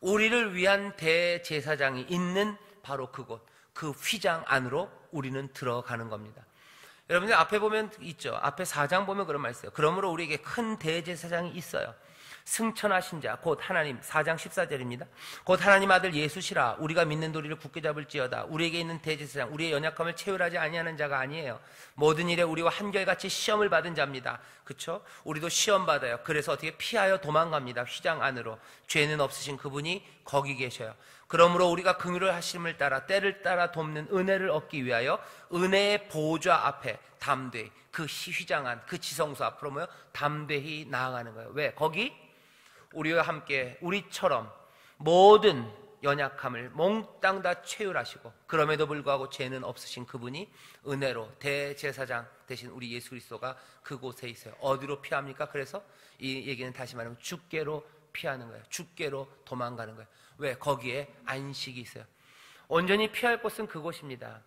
Speaker 1: 우리를 위한 대제사장이 있는 바로 그곳, 그 휘장 안으로 우리는 들어가는 겁니다. 여러분들 앞에 보면 있죠. 앞에 4장 보면 그런 말 있어요. 그러므로 우리에게 큰 대제사장이 있어요. 승천하신 자 곧 하나님. 4장 14절입니다. 곧 하나님 아들 예수시라. 우리가 믿는 도리를 굳게 잡을지어다. 우리에게 있는 대제사장, 우리의 연약함을 체휼하지 아니하는 자가 아니에요. 모든 일에 우리와 한결같이 시험을 받은 자입니다. 그렇죠? 우리도 시험 받아요. 그래서 어떻게 피하여 도망갑니다. 휘장 안으로. 죄는 없으신 그분이 거기 계셔요. 그러므로 우리가 긍휼을 하심을 따라 때를 따라 돕는 은혜를 얻기 위하여 은혜의 보좌 앞에 담대히, 그 휘장 안, 그 지성소 앞으로 뭐요? 담대히 나아가는 거예요. 왜? 거기 우리와 함께 우리처럼 모든 연약함을 몽땅 다 체휼하시고 그럼에도 불구하고 죄는 없으신 그분이 은혜로 대제사장 대신 우리 예수 그리스도가 그곳에 있어요. 어디로 피합니까? 그래서 이 얘기는 다시 말하면 주께로 피하는 거예요. 주께로 도망가는 거예요. 왜? 거기에 안식이 있어요. 온전히 피할 곳은 그곳입니다.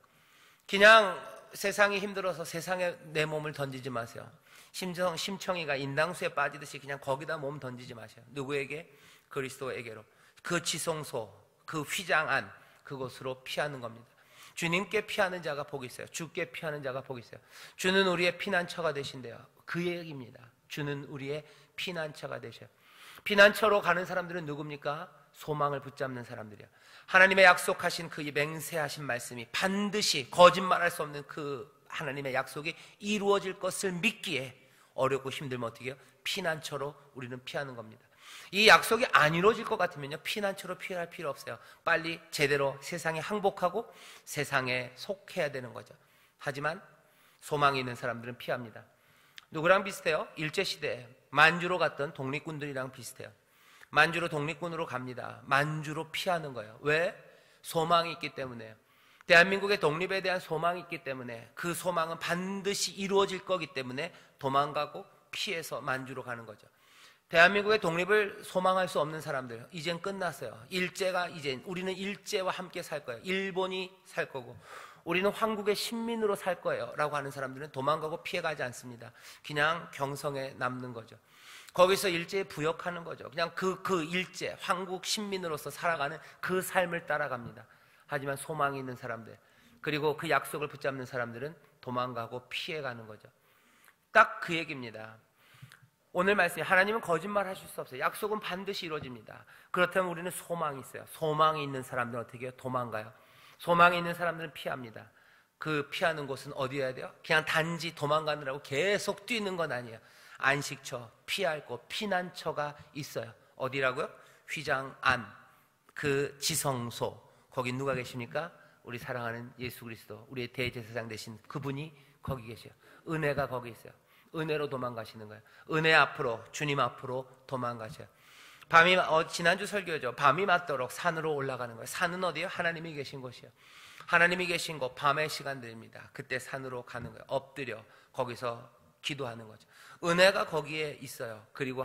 Speaker 1: 그냥 세상이 힘들어서 세상에 내 몸을 던지지 마세요. 심청이가 인당수에 빠지듯이 그냥 거기다 몸 던지지 마세요. 누구에게? 그리스도에게로. 그 지성소, 그 휘장 안, 그곳으로 피하는 겁니다. 주님께 피하는 자가 복이 있어요. 주께 피하는 자가 복이 있어요. 주는 우리의 피난처가 되신대요. 그 얘기입니다. 주는 우리의 피난처가 되셔요. 피난처로 가는 사람들은 누굽니까? 소망을 붙잡는 사람들이야. 하나님의 약속하신 그 맹세하신 말씀이 반드시 거짓말할 수 없는 그 하나님의 약속이 이루어질 것을 믿기에 어렵고 힘들면 어떻게 해요? 피난처로 우리는 피하는 겁니다. 이 약속이 안 이루어질 것 같으면요, 피난처로 피할 필요 없어요. 빨리 제대로 세상에 항복하고 세상에 속해야 되는 거죠. 하지만 소망이 있는 사람들은 피합니다. 누구랑 비슷해요? 일제시대에 만주로 갔던 독립군들이랑 비슷해요. 만주로 독립군으로 갑니다. 만주로 피하는 거예요. 왜? 소망이 있기 때문에요. 대한민국의 독립에 대한 소망이 있기 때문에, 그 소망은 반드시 이루어질 거기 때문에 도망가고 피해서 만주로 가는 거죠. 대한민국의 독립을 소망할 수 없는 사람들, 이젠 끝났어요. 이젠 우리는 일제와 함께 살 거예요. 일본이 살 거고 우리는 황국의 식민으로 살 거예요 라고 하는 사람들은 도망가고 피해가지 않습니다. 그냥 경성에 남는 거죠. 거기서 일제에 부역하는 거죠. 그냥 그 일제, 황국 식민으로서 살아가는 그 삶을 따라갑니다. 하지만 소망이 있는 사람들, 그리고 그 약속을 붙잡는 사람들은 도망가고 피해가는 거죠. 딱 그 얘기입니다. 오늘 말씀이 하나님은 거짓말 하실 수 없어요. 약속은 반드시 이루어집니다. 그렇다면 우리는 소망이 있어요. 소망이 있는 사람들은 어떻게 해요? 도망가요. 소망이 있는 사람들은 피합니다. 그 피하는 곳은 어디여야 돼요? 그냥 단지 도망가느라고 계속 뛰는 건 아니에요. 안식처, 피할 곳, 피난처가 있어요. 어디라고요? 휘장 안, 그 지성소. 거기 누가 계십니까? 우리 사랑하는 예수 그리스도, 우리의 대제사장 되신 그분이 거기 계셔요. 은혜가 거기 있어요. 은혜로 도망가시는 거예요. 은혜 앞으로, 주님 앞으로 도망가셔요. 지난주 설교죠. 밤이 맞도록 산으로 올라가는 거예요. 산은 어디예요? 하나님이 계신 곳이에요. 하나님이 계신 곳, 밤의 시간들입니다. 그때 산으로 가는 거예요. 엎드려 거기서 기도하는 거죠. 은혜가 거기에 있어요. 그리고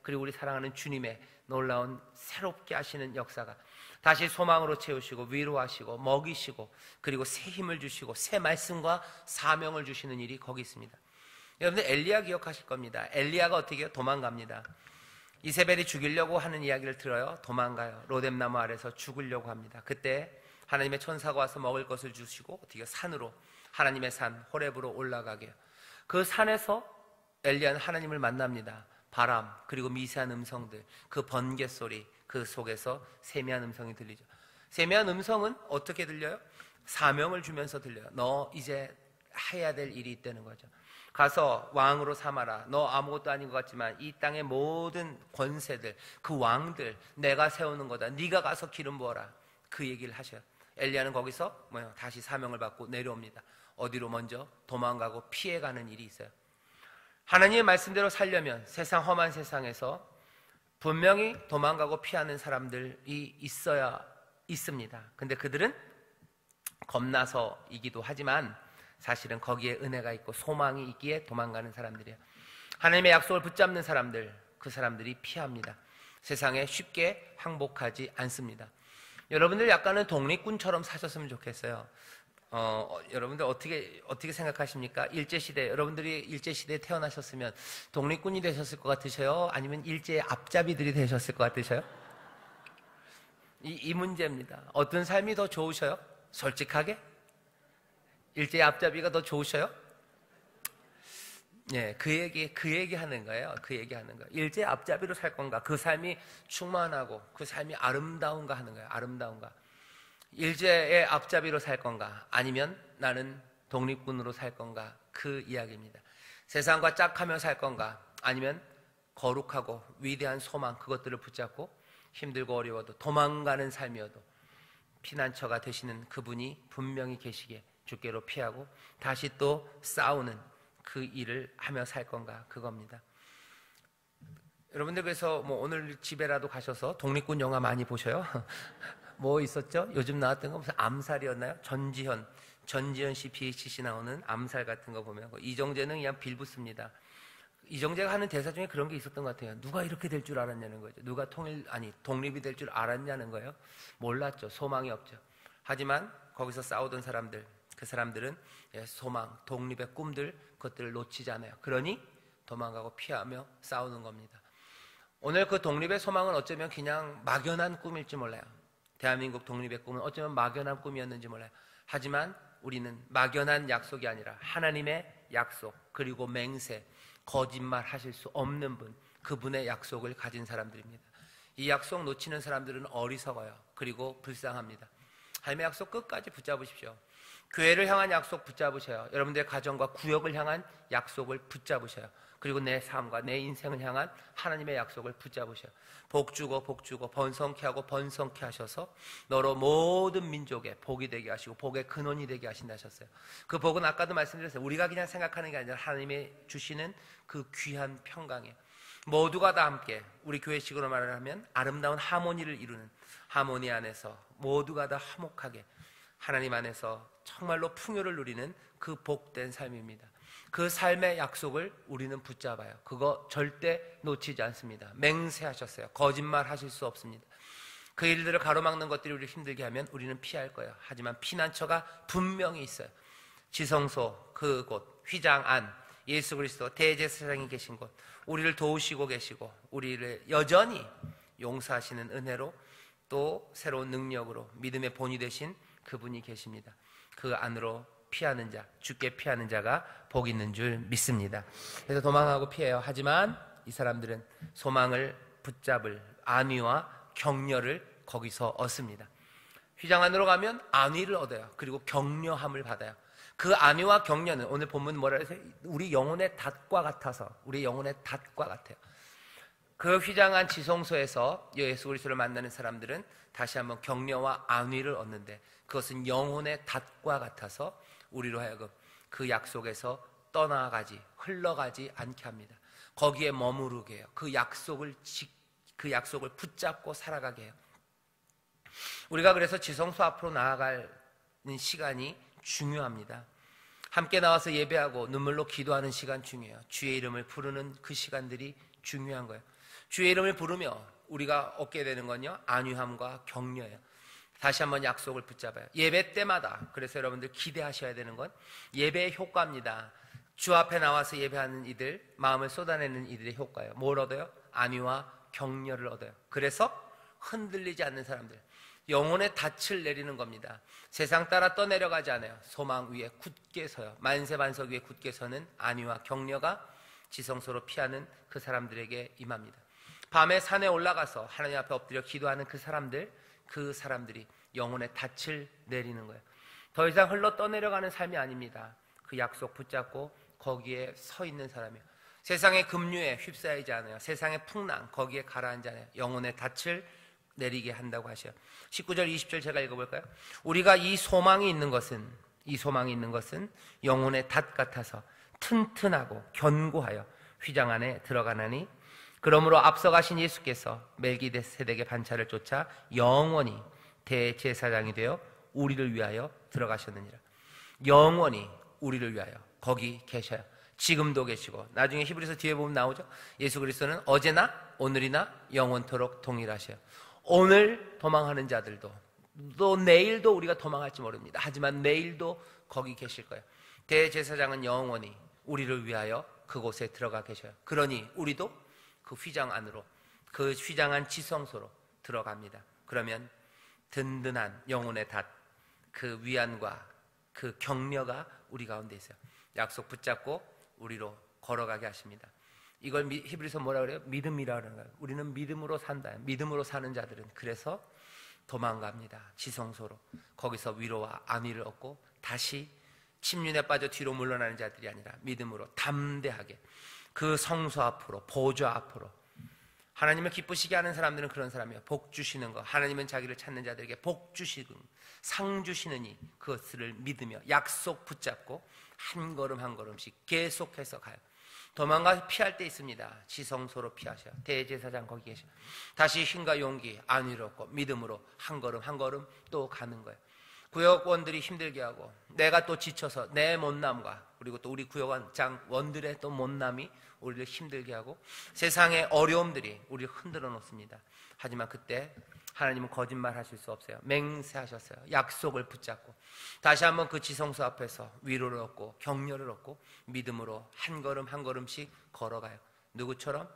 Speaker 1: 그리고 우리 사랑하는 주님의 놀라운 새롭게 하시는 역사가 다시 소망으로 채우시고 위로하시고 먹이시고 그리고 새 힘을 주시고 새 말씀과 사명을 주시는 일이 거기 있습니다. 여러분들 엘리야 기억하실 겁니다. 엘리야가 어떻게 해요? 도망갑니다. 이세벨이 죽이려고 하는 이야기를 들어요. 도망가요. 로뎀나무 아래서 죽으려고 합니다. 그때 하나님의 천사가 와서 먹을 것을 주시고 어떻게 산으로, 하나님의 산 호렙으로 올라가게 해요. 그 산에서 엘리야는 하나님을 만납니다. 바람, 그리고 미세한 음성들, 그 번개 소리, 그 속에서 세미한 음성이 들리죠. 세미한 음성은 어떻게 들려요? 사명을 주면서 들려요. 너 이제 해야 될 일이 있다는 거죠. 가서 왕으로 삼아라. 너 아무것도 아닌 것 같지만 이 땅의 모든 권세들, 그 왕들 내가 세우는 거다. 네가 가서 기름 부어라. 그 얘기를 하셔요. 엘리야는 거기서 다시 사명을 받고 내려옵니다. 어디로? 먼저 도망가고 피해가는 일이 있어요. 하나님의 말씀대로 살려면 세상 험한 세상에서 분명히 도망가고 피하는 사람들이 있어야 있습니다. 근데 그들은 겁나서이기도 하지만 사실은 거기에 은혜가 있고 소망이 있기에 도망가는 사람들이에요. 하나님의 약속을 붙잡는 사람들, 그 사람들이 피합니다. 세상에 쉽게 항복하지 않습니다. 여러분들 약간은 독립군처럼 사셨으면 좋겠어요. 여러분들 어떻게 생각하십니까? 일제시대, 여러분들이 일제시대에 태어나셨으면 독립군이 되셨을 것 같으셔요? 아니면 일제의 앞잡이들이 되셨을 것 같으셔요? 이 문제입니다. 어떤 삶이 더 좋으셔요? 솔직하게? 일제의 앞잡이가 더 좋으셔요? 예, 그 얘기 하는 거예요. 그 얘기 하는 거예요. 일제의 앞잡이로 살 건가? 그 삶이 충만하고 그 삶이 아름다운가 하는 거예요. 아름다운가? 일제의 앞잡이로 살 건가? 아니면 나는 독립군으로 살 건가? 그 이야기입니다. 세상과 짝하며 살 건가? 아니면 거룩하고 위대한 소망, 그것들을 붙잡고 힘들고 어려워도 도망가는 삶이어도 피난처가 되시는 그분이 분명히 계시기에 주께로 피하고 다시 또 싸우는 그 일을 하며 살 건가? 그겁니다. 여러분들 그래서 오늘 집에라도 가셔서 독립군 영화 많이 보셔요? 뭐 있었죠? 요즘 나왔던 거 무슨 암살이었나요? 전지현 씨, BHC 나오는 암살 같은 거 보면 이정재는 그냥 빌붙습니다. 이정재가 하는 대사 중에 그런 게 있었던 것 같아요. 누가 이렇게 될 줄 알았냐는 거죠. 누가 독립이 될 줄 알았냐는 거예요. 몰랐죠. 소망이 없죠. 하지만 거기서 싸우던 사람들, 그 사람들은 소망, 독립의 꿈들, 그것들을 놓치지 않아요. 그러니 도망가고 피하며 싸우는 겁니다. 오늘 그 독립의 소망은 어쩌면 그냥 막연한 꿈일지 몰라요. 대한민국 독립의 꿈은 어쩌면 막연한 꿈이었는지 몰라요. 하지만 우리는 막연한 약속이 아니라 하나님의 약속, 그리고 맹세, 거짓말 하실 수 없는 분, 그분의 약속을 가진 사람들입니다. 이 약속 놓치는 사람들은 어리석어요. 그리고 불쌍합니다. 하나님의 약속 끝까지 붙잡으십시오. 교회를 향한 약속 붙잡으셔요. 여러분들의 가정과 구역을 향한 약속을 붙잡으셔요. 그리고 내 삶과 내 인생을 향한 하나님의 약속을 붙잡으셔요. 복 주고 번성케 하고 번성케 하셔서 너로 모든 민족에 복이 되게 하시고 복의 근원이 되게 하신다 하셨어요. 그 복은 아까도 말씀드렸어요. 우리가 그냥 생각하는 게 아니라 하나님이 주시는 그 귀한 평강이에요. 모두가 다 함께, 우리 교회식으로 말하면 아름다운 하모니를 이루는, 하모니 안에서 모두가 다 화목하게 하나님 안에서 정말로 풍요를 누리는 그 복된 삶입니다. 그 삶의 약속을 우리는 붙잡아요. 그거 절대 놓치지 않습니다. 맹세하셨어요. 거짓말 하실 수 없습니다. 그 일들을 가로막는 것들이 우리를 힘들게 하면 우리는 피할 거예요. 하지만 피난처가 분명히 있어요. 지성소, 그곳, 휘장 안, 예수 그리스도 대제사장이 계신 곳, 우리를 도우시고 계시고 우리를 여전히 용서하시는 은혜로 또 새로운 능력으로 믿음의 본이 되신 그분이 계십니다. 그 안으로 피하는 자, 주께 피하는 자가 복 있는 줄 믿습니다. 그래서 도망하고 피해요. 하지만 이 사람들은 소망을 붙잡을 안위와 격려를 거기서 얻습니다. 휘장 안으로 가면 안위를 얻어요. 그리고 격려함을 받아요. 그 안위와 격려는 오늘 본문 뭐라 해서 우리 영혼의 닷과 같아서, 우리 영혼의 닷과 같아요. 그 휘장한 지성소에서 예수 그리스도를 만나는 사람들은 다시 한번 격려와 안위를 얻는데 그것은 영혼의 닷과 같아서 우리로 하여금 그 약속에서 떠나가지, 흘러가지 않게 합니다. 거기에 머무르게 해요. 그 약속을 붙잡고 살아가게 해요. 우리가 그래서 지성소 앞으로 나아가는 시간이 중요합니다. 함께 나와서 예배하고 눈물로 기도하는 시간 중요해요. 주의 이름을 부르는 그 시간들이 중요한 거예요. 주의 이름을 부르며 우리가 얻게 되는 건요, 안위함과 격려예요. 다시 한번 약속을 붙잡아요. 예배 때마다, 그래서 여러분들 기대하셔야 되는 건 예배의 효과입니다. 주 앞에 나와서 예배하는 이들, 마음을 쏟아내는 이들의 효과예요. 뭘 얻어요? 안위와 격려를 얻어요. 그래서 흔들리지 않는 사람들, 영혼의 닻을 내리는 겁니다. 세상 따라 떠내려가지 않아요. 소망 위에 굳게 서요. 만세반석 위에 굳게 서는 안위와 격려가 지성소로 피하는 그 사람들에게 임합니다. 밤에 산에 올라가서 하나님 앞에 엎드려 기도하는 그 사람들이 영혼의 닻을 내리는 거예요. 더 이상 흘러 떠내려가는 삶이 아닙니다. 그 약속 붙잡고 거기에 서 있는 사람이에요. 세상의 급류에 휩싸이지 않아요. 세상의 풍랑 거기에 가라앉지 않아요. 영혼의 닻을 내리게 한다고 하셔요. 19절 20절 제가 읽어볼까요? 우리가 이 소망이 있는 것은 영혼의 닷 같아서 튼튼하고 견고하여 휘장 안에 들어가나니, 그러므로 앞서가신 예수께서 멜기세덱의 반차를 쫓아 영원히 대제사장이 되어 우리를 위하여 들어가셨느니라. 영원히 우리를 위하여 거기 계셔요. 지금도 계시고, 나중에 히브리서 뒤에 보면 나오죠. 예수 그리스도는 어제나 오늘이나 영원토록 동일하셔요. 오늘 도망하는 자들도, 또 내일도 우리가 도망할지 모릅니다. 하지만 내일도 거기 계실 거예요. 대제사장은 영원히 우리를 위하여 그곳에 들어가 계셔요. 그러니 우리도 그 휘장 안으로, 그 휘장한 지성소로 들어갑니다. 그러면 든든한 영혼의 닷, 그 위안과 그 격려가 우리 가운데 있어요. 약속 붙잡고 우리로 걸어가게 하십니다. 이걸 히브리서 뭐라 그래요? 믿음이라 그러는 거예요. 우리는 믿음으로 산다. 믿음으로 사는 자들은 그래서 도망갑니다. 지성소로. 거기서 위로와 안위를 얻고 다시 침륜에 빠져 뒤로 물러나는 자들이 아니라 믿음으로 담대하게 그 성소 앞으로, 보좌 앞으로. 하나님을 기쁘시게 하는 사람들은 그런 사람이에요. 복 주시는 거, 하나님은 자기를 찾는 자들에게 복 주시는, 상 주시느니 그것을 믿으며 약속 붙잡고 한 걸음 한 걸음씩 계속해서 가요. 도망가서 피할 때 있습니다. 지성소로 피하셔. 대제사장 거기 계셔. 다시 힘과 용기, 안위를 얻고 믿음으로 한 걸음 한 걸음 또 가는 거예요. 구역원들이 힘들게 하고, 내가 또 지쳐서 내 못남과, 그리고 또 우리 구역원들의 또 못남이 우리를 힘들게 하고, 세상의 어려움들이 우리를 흔들어 놓습니다. 하지만 그때 하나님은 거짓말 하실 수 없어요. 맹세하셨어요. 약속을 붙잡고 다시 한번 그 지성소 앞에서 위로를 얻고 격려를 얻고 믿음으로 한 걸음 한 걸음씩 걸어가요. 누구처럼?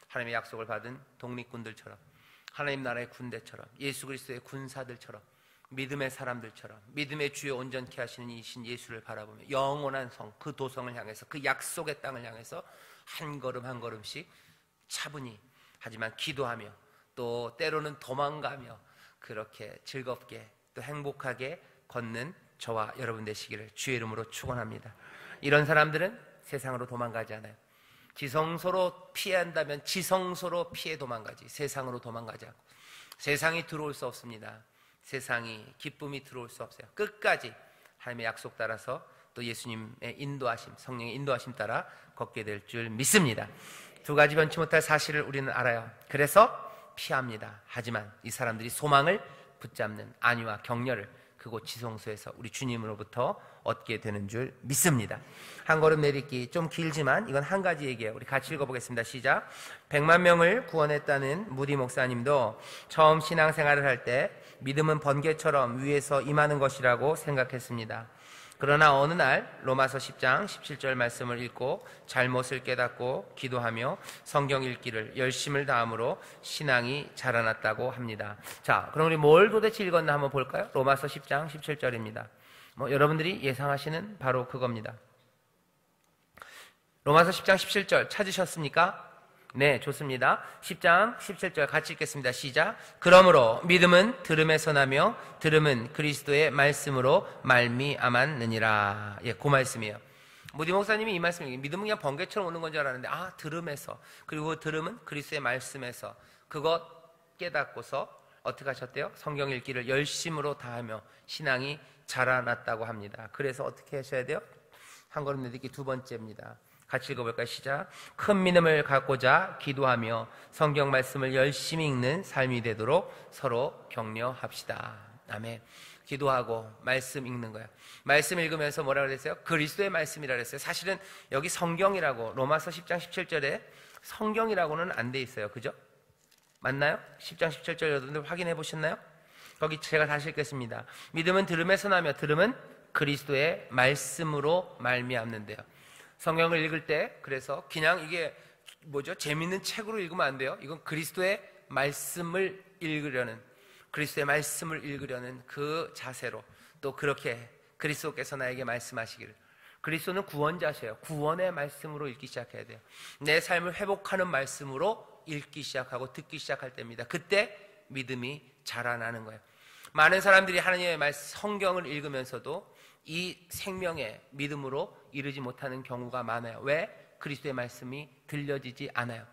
Speaker 1: 하나님의 약속을 받은 독립군들처럼, 하나님 나라의 군대처럼, 예수 그리스도의 군사들처럼, 믿음의 사람들처럼, 믿음의 주여 온전케 하시는 이신 예수를 바라보며 영원한 성, 그 도성을 향해서, 그 약속의 땅을 향해서 한 걸음 한 걸음씩 차분히, 하지만 기도하며, 또 때로는 도망가며 그렇게 즐겁게 또 행복하게 걷는 저와 여러분 되시기를 주의 이름으로 축원합니다. 이런 사람들은 세상으로 도망가지 않아요. 지성소로 피해야 한다면 지성소로 피해 도망가지, 세상으로 도망가지 않고. 세상이 들어올 수 없습니다. 세상이, 기쁨이 들어올 수 없어요. 끝까지 하나님의 약속 따라서 또 예수님의 인도하심, 성령의 인도하심 따라 걷게 될 줄 믿습니다. 두 가지 변치 못할 사실을 우리는 알아요. 그래서 피합니다. 하지만 이 사람들이 소망을 붙잡는 안위와 격려를 그곳 지성소에서 우리 주님으로부터 얻게 되는 줄 믿습니다. 한 걸음 내딛기 좀 길지만 이건 한 가지 얘기예요. 우리 같이 읽어보겠습니다. 시작. 100만 명을 구원했다는 무디 목사님도 처음 신앙생활을 할 때 믿음은 번개처럼 위에서 임하는 것이라고 생각했습니다. 그러나 어느 날 로마서 10장 17절 말씀을 읽고 잘못을 깨닫고 기도하며 성경 읽기를 열심을 다함으로 신앙이 자라났다고 합니다. 자, 그럼 우리 뭘 도대체 읽었나 한번 볼까요? 로마서 10장 17절입니다. 여러분들이 예상하시는 바로 그겁니다. 로마서 10장 17절 찾으셨습니까? 네, 좋습니다. 10장 17절 같이 읽겠습니다. 시작. 그러므로 믿음은 들음에서 나며 들음은 그리스도의 말씀으로 말미암았느니라. 예, 그 말씀이에요. 무디 목사님이 이 말씀을, 믿음은 그냥 번개처럼 오는 건 줄 알았는데, 들음에서, 그리고 들음은 그리스도의 말씀에서, 그것 깨닫고서 어떻게 하셨대요? 성경 읽기를 열심으로 다하며 신앙이 자라났다고 합니다. 그래서 어떻게 하셔야 돼요? 한 걸음 내딛기 두 번째입니다. 같이 읽어볼까요? 시작. 큰 믿음을 갖고자 기도하며 성경 말씀을 열심히 읽는 삶이 되도록 서로 격려합시다. 아멘. 기도하고 말씀 읽는 거예요. 말씀 읽으면서 뭐라 그랬어요? 그리스도의 말씀이라 그랬어요. 사실은 여기 성경이라고 로마서 10장 17절에 성경이라고는 안 돼 있어요. 그죠? 맞나요? 10장 17절 여러분들 확인해 보셨나요? 거기 제가 다시 읽겠습니다. 믿음은 들음에서 나며 들음은 그리스도의 말씀으로 말미암는데요. 성경을 읽을 때 그래서 그냥 이게 재밌는 책으로 읽으면 안 돼요. 이건 그리스도의 말씀을 읽으려는, 그리스도의 말씀을 읽으려는 그 자세로, 또 그렇게 그리스도께서 나에게 말씀하시기를. 그리스도는 구원자셔요. 구원의 말씀으로 읽기 시작해야 돼요. 내 삶을 회복하는 말씀으로 읽기 시작하고 듣기 시작할 때입니다. 그때 믿음이 자라나는 거예요. 많은 사람들이 하나님의 말씀, 성경을 읽으면서도 이 생명의 믿음으로 이르지 못하는 경우가 많아요. 왜? 그리스도의 말씀이 들려지지 않아요.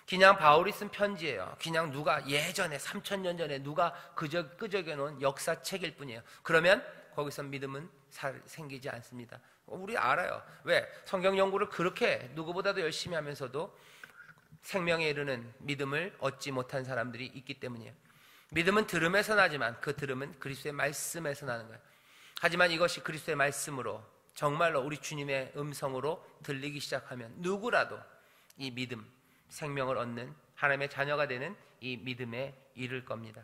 Speaker 1: 그냥 바울이 쓴 편지예요. 그냥 누가 예전에 3000년 전에 누가 끄적여 놓은 역사책일 뿐이에요. 그러면 거기서 믿음은 생기지 않습니다. 우리 알아요. 왜? 성경 연구를 그렇게 누구보다도 열심히 하면서도 생명에 이르는 믿음을 얻지 못한 사람들이 있기 때문이에요. 믿음은 들음에서 나지만 그 들음은 그리스도의 말씀에서 나는 거예요. 하지만 이것이 그리스도의 말씀으로 정말로 우리 주님의 음성으로 들리기 시작하면 누구라도 이 믿음, 생명을 얻는 하나님의 자녀가 되는 이 믿음에 이를 겁니다.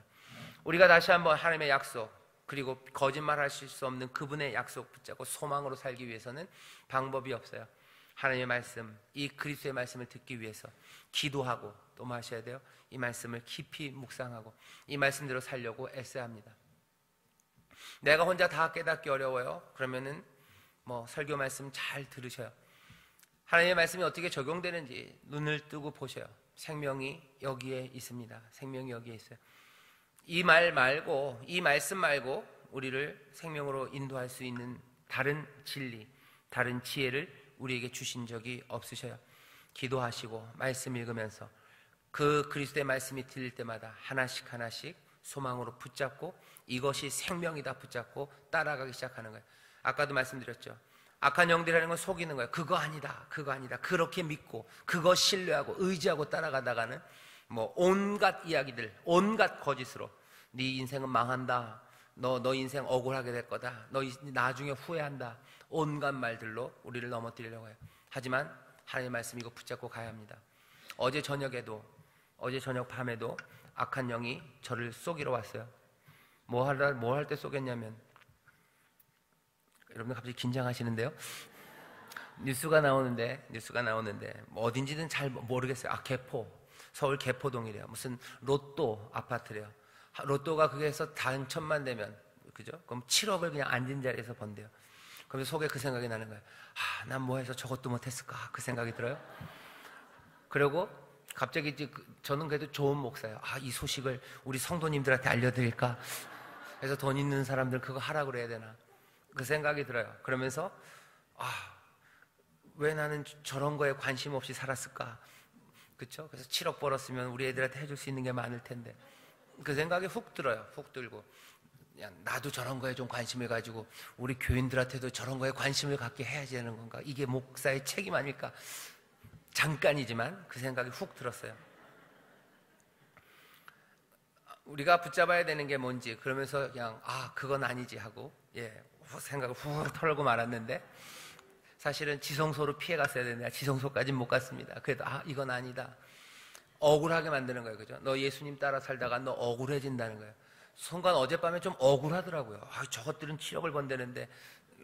Speaker 1: 우리가 다시 한번 하나님의 약속, 그리고 거짓말하실 수 없는 그분의 약속 붙잡고 소망으로 살기 위해서는 방법이 없어요. 하나님의 말씀, 이 그리스도의 말씀을 듣기 위해서 기도하고, 또 뭐 하셔야 돼요? 이 말씀을 깊이 묵상하고 이 말씀대로 살려고 애써야 합니다. 내가 혼자 다 깨닫기 어려워요? 그러면은 설교 말씀 잘 들으셔요. 하나님의 말씀이 어떻게 적용되는지 눈을 뜨고 보셔요. 생명이 여기에 있습니다. 생명이 여기에 있어요. 이 말 말고, 이 말씀 말고 우리를 생명으로 인도할 수 있는 다른 진리, 다른 지혜를 우리에게 주신 적이 없으셔요. 기도하시고 말씀 읽으면서 그 그리스도의 말씀이 들릴 때마다 하나씩 하나씩 소망으로 붙잡고 이것이 생명이다 붙잡고 따라가기 시작하는 거예요. 아까도 말씀드렸죠. 악한 영들이라는 건 속이는 거예요. 그거 아니다, 그거 아니다. 그렇게 믿고 그거 신뢰하고 의지하고 따라가다가는 온갖 이야기들, 온갖 거짓으로 네 인생은 망한다, 너 인생 억울하게 될 거다, 너 나중에 후회한다, 온갖 말들로 우리를 넘어뜨리려고 해요. 하지만 하나님의 말씀 이거 붙잡고 가야 합니다. 어제 저녁 밤에도 악한 영이 저를 쏘기로 왔어요. 뭐 할 때 쏘겠냐면, 여러분 갑자기 긴장하시는데요? 뉴스가 나오는데 어딘지는 잘 모르겠어요. 서울 개포동이래요. 무슨 로또 아파트래요. 로또가 그게서 당첨만 되면, 그죠? 그럼 7억을 그냥 앉은 자리에서 번대요. 그러면 속에 그 생각이 나는 거예요. 난 뭐 해서 저것도 못했을까? 그 생각이 들어요. 그리고 갑자기 저는 그래도 좋은 목사예요. 이 소식을 우리 성도님들한테 알려드릴까? 그래서 돈 있는 사람들 그거 하라고 그래야 되나? 그 생각이 들어요. 그러면서 왜 나는 저런 거에 관심 없이 살았을까? 그렇죠? 그래서 7억 벌었으면 우리 애들한테 해줄 수 있는 게 많을 텐데, 그 생각이 훅 들어요. 훅 들고, 나도 저런 거에 좀 관심을 가지고 우리 교인들한테도 저런 거에 관심을 갖게 해야지 되는 건가? 이게 목사의 책임 아닐까? 잠깐이지만 그 생각이 훅 들었어요. 우리가 붙잡아야 되는 게 뭔지, 그러면서 그냥 그건 아니지 하고 생각을 훅 털고 말았는데, 사실은 지성소로 피해 갔어야 되는데 지성소까지는 못 갔습니다. 그래도 이건 아니다. 억울하게 만드는 거예요. 그죠? 너 예수님 따라 살다가 너 억울해진다는 거예요. 순간 어젯밤에 좀 억울하더라고요. 저것들은 7억을 번대는데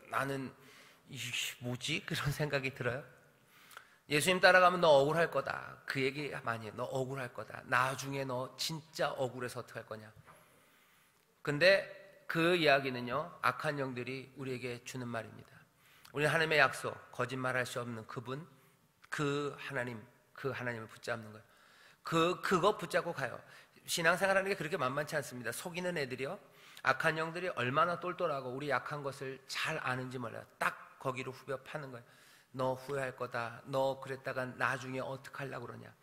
Speaker 1: 나는 뭐지? 그런 생각이 들어요. 예수님 따라가면 너 억울할 거다. 그 얘기 많이 해요. 너 억울할 거다. 나중에 너 진짜 억울해서 어떡할 거냐. 근데 그 이야기는요, 악한 영들이 우리에게 주는 말입니다. 우리는 하나님의 약속, 거짓말할 수 없는 그분, 그 하나님을 붙잡는 거예요. 그거 붙잡고 가요. 신앙생활하는 게 그렇게 만만치 않습니다. 속이는 애들이요, 악한 영들이 얼마나 똘똘하고 우리 약한 것을 잘 아는지 몰라요. 딱 거기로 후벼 파는 거예요. 너 후회할 거다. 너 그랬다가 나중에 어떡하려고 그러냐.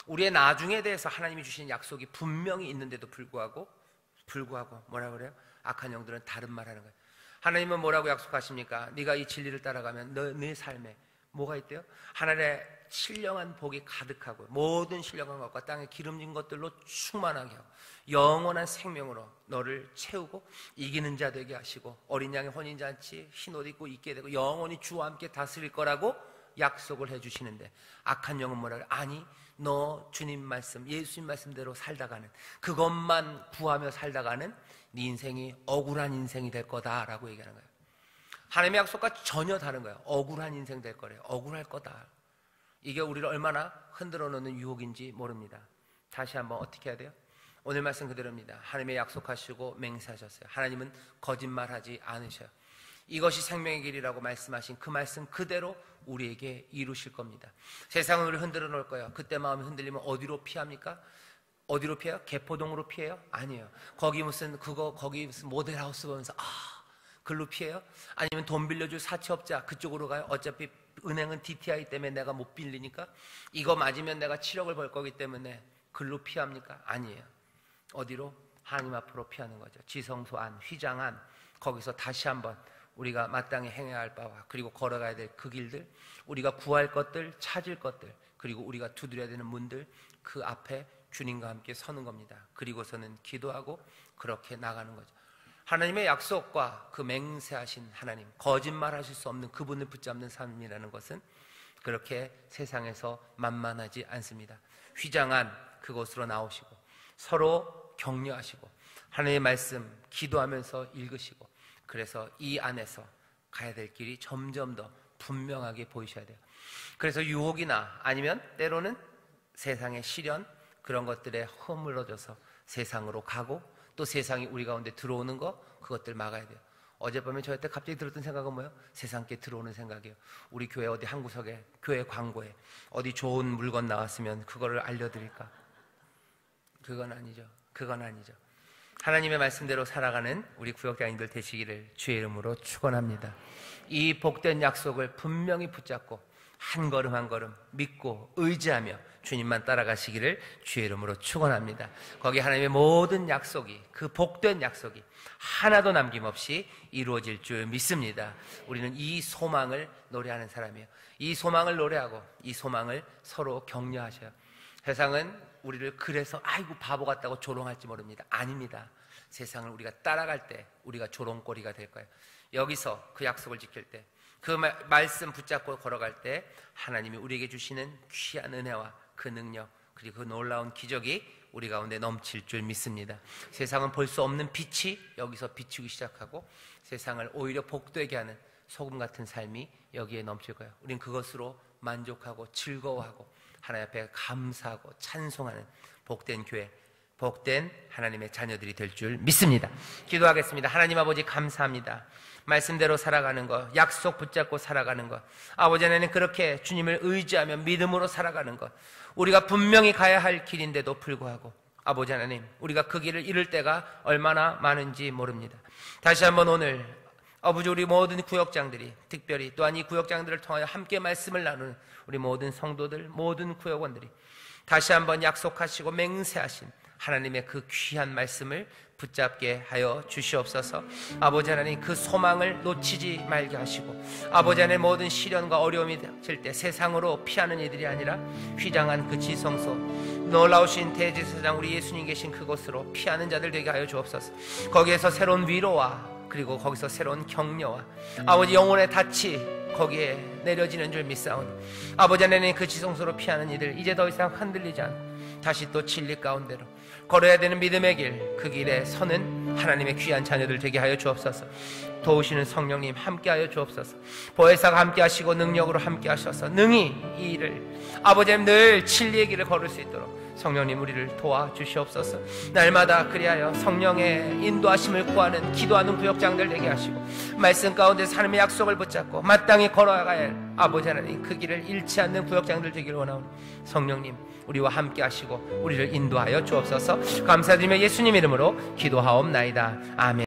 Speaker 1: 우리의 나중에 대해서 하나님이 주신 약속이 분명히 있는데도 불구하고 뭐라 그래요? 악한 영들은 다른 말 하는 거예요. 하나님은 뭐라고 약속하십니까? 네가 이 진리를 따라가면 네 삶에 뭐가 있대요? 하늘에 신령한 복이 가득하고 모든 신령한 것과 땅에 기름진 것들로 충만하게 하고 영원한 생명으로 너를 채우고 이기는 자 되게 하시고 어린 양의 혼인잔치 흰옷 입고 있게 되고 영원히 주와 함께 다스릴 거라고 약속을 해주시는데, 악한 영은 뭐라 그래? 아니, 너 주님 말씀, 예수님 말씀대로 살다가는, 그것만 구하며 살다가는 네 인생이 억울한 인생이 될 거다라고 얘기하는 거예요. 하나님의 약속과 전혀 다른 거예요. 억울한 인생 될 거래요. 억울할 거다. 이게 우리를 얼마나 흔들어 놓는 유혹인지 모릅니다. 다시 한번 어떻게 해야 돼요? 오늘 말씀 그대로입니다. 하나님의 약속하시고 맹세하셨어요. 하나님은 거짓말하지 않으셔요. 이것이 생명의 길이라고 말씀하신 그 말씀 그대로 우리에게 이루실 겁니다. 세상은 우리를 흔들어 놓을 거예요. 그때 마음이 흔들리면 어디로 피합니까? 어디로 피해요? 개포동으로 피해요? 아니에요. 거기 무슨 모델하우스 보면서 글로 피해요? 아니면 돈 빌려줄 사채업자 그쪽으로 가요? 어차피 은행은 DTI 때문에 내가 못 빌리니까 이거 맞으면 내가 7억을 벌 거기 때문에 글로 피합니까? 아니에요. 어디로? 하나님 앞으로 피하는 거죠. 지성소 안, 휘장 안, 거기서 다시 한번 우리가 마땅히 행해야 할 바와 그리고 걸어가야 될 그 길들, 우리가 구할 것들, 찾을 것들, 그리고 우리가 두드려야 되는 문들, 그 앞에 주님과 함께 서는 겁니다. 그리고서는 기도하고 그렇게 나가는 거죠. 하나님의 약속과 그 맹세하신 하나님, 거짓말하실 수 없는 그분을 붙잡는 삶이라는 것은 그렇게 세상에서 만만하지 않습니다. 휘장한 그곳으로 나오시고 서로 격려하시고 하나님의 말씀 기도하면서 읽으시고, 그래서 이 안에서 가야 될 길이 점점 더 분명하게 보이셔야 돼요. 그래서 유혹이나 아니면 때로는 세상의 시련, 그런 것들에 허물어져서 세상으로 가고 또 세상이 우리 가운데 들어오는 거, 그것들 막아야 돼요. 어젯밤에 저한테 갑자기 들었던 생각은 뭐예요? 세상께 들어오는 생각이에요. 우리 교회 어디 한 구석에, 교회 광고에 어디 좋은 물건 나왔으면 그거를 알려드릴까? 그건 아니죠. 그건 아니죠. 하나님의 말씀대로 살아가는 우리 구역장님들 되시기를 주의 이름으로 축원합니다. 이 복된 약속을 분명히 붙잡고 한 걸음 한 걸음 믿고 의지하며 주님만 따라가시기를 주의 이름으로 축원합니다. 거기 하나님의 모든 약속이, 그 복된 약속이 하나도 남김없이 이루어질 줄 믿습니다. 우리는 이 소망을 노래하는 사람이에요. 이 소망을 노래하고 이 소망을 서로 격려하셔요. 세상은 우리를 그래서 아이고 바보 같다고 조롱할지 모릅니다. 아닙니다. 세상을 우리가 따라갈 때 우리가 조롱거리가 될 거예요. 여기서 그 약속을 지킬 때, 그 말씀 붙잡고 걸어갈 때 하나님이 우리에게 주시는 귀한 은혜와 그 능력, 그리고 그 놀라운 기적이 우리 가운데 넘칠 줄 믿습니다. 세상은 볼 수 없는 빛이 여기서 비추기 시작하고 세상을 오히려 복되게 하는 소금 같은 삶이 여기에 넘칠 거예요. 우린 그것으로 만족하고 즐거워하고 하나님 앞에 감사하고 찬송하는 복된 교회, 복된 하나님의 자녀들이 될 줄 믿습니다. 기도하겠습니다. 하나님 아버지 감사합니다. 말씀대로 살아가는 것, 약속 붙잡고 살아가는 것, 아버지 하나님 그렇게 주님을 의지하며 믿음으로 살아가는 것, 우리가 분명히 가야 할 길인데도 불구하고 아버지 하나님 우리가 그 길을 잃을 때가 얼마나 많은지 모릅니다. 다시 한번 오늘 아버지 우리 모든 구역장들이, 특별히 또한 이 구역장들을 통하여 함께 말씀을 나누는 우리 모든 성도들, 모든 구역원들이 다시 한번 약속하시고 맹세하신 하나님의 그 귀한 말씀을 붙잡게 하여 주시옵소서. 아버지 하나님 그 소망을 놓치지 말게 하시고, 아버지 하나님 모든 시련과 어려움이 칠 때 세상으로 피하는 이들이 아니라 휘장한 그 지성소, 놀라우신 대제사장 우리 예수님 계신 그곳으로 피하는 자들 되게 하여 주옵소서. 거기에서 새로운 위로와 그리고 거기서 새로운 격려와 아버지 영혼의 닻이 거기에 내려지는 줄 믿사오니 아버지 하나님 그 지성소로 피하는 이들 이제 더 이상 흔들리지 않고 다시 또 진리 가운데로 걸어야 되는 믿음의 길, 그 길에 서는 하나님의 귀한 자녀들 되게 하여 주옵소서. 도우시는 성령님 함께하여 주옵소서. 보혜사가 함께하시고 능력으로 함께하셔서 능히 이 일을 아버지 하나님 늘 진리의 길을 걸을 수 있도록 성령님 우리를 도와주시옵소서. 날마다 그리하여 성령의 인도하심을 구하는 기도하는 구역장들 되게 하시고 말씀 가운데서 하나님의 약속을 붙잡고 마땅히 걸어가야 할 아버지 하나님 그 길을 잃지 않는 구역장들 되기를 원하오니 성령님 우리와 함께 하시고 우리를 인도하여 주옵소서. 감사드리며 예수님 이름으로 기도하옵나이다. 아멘.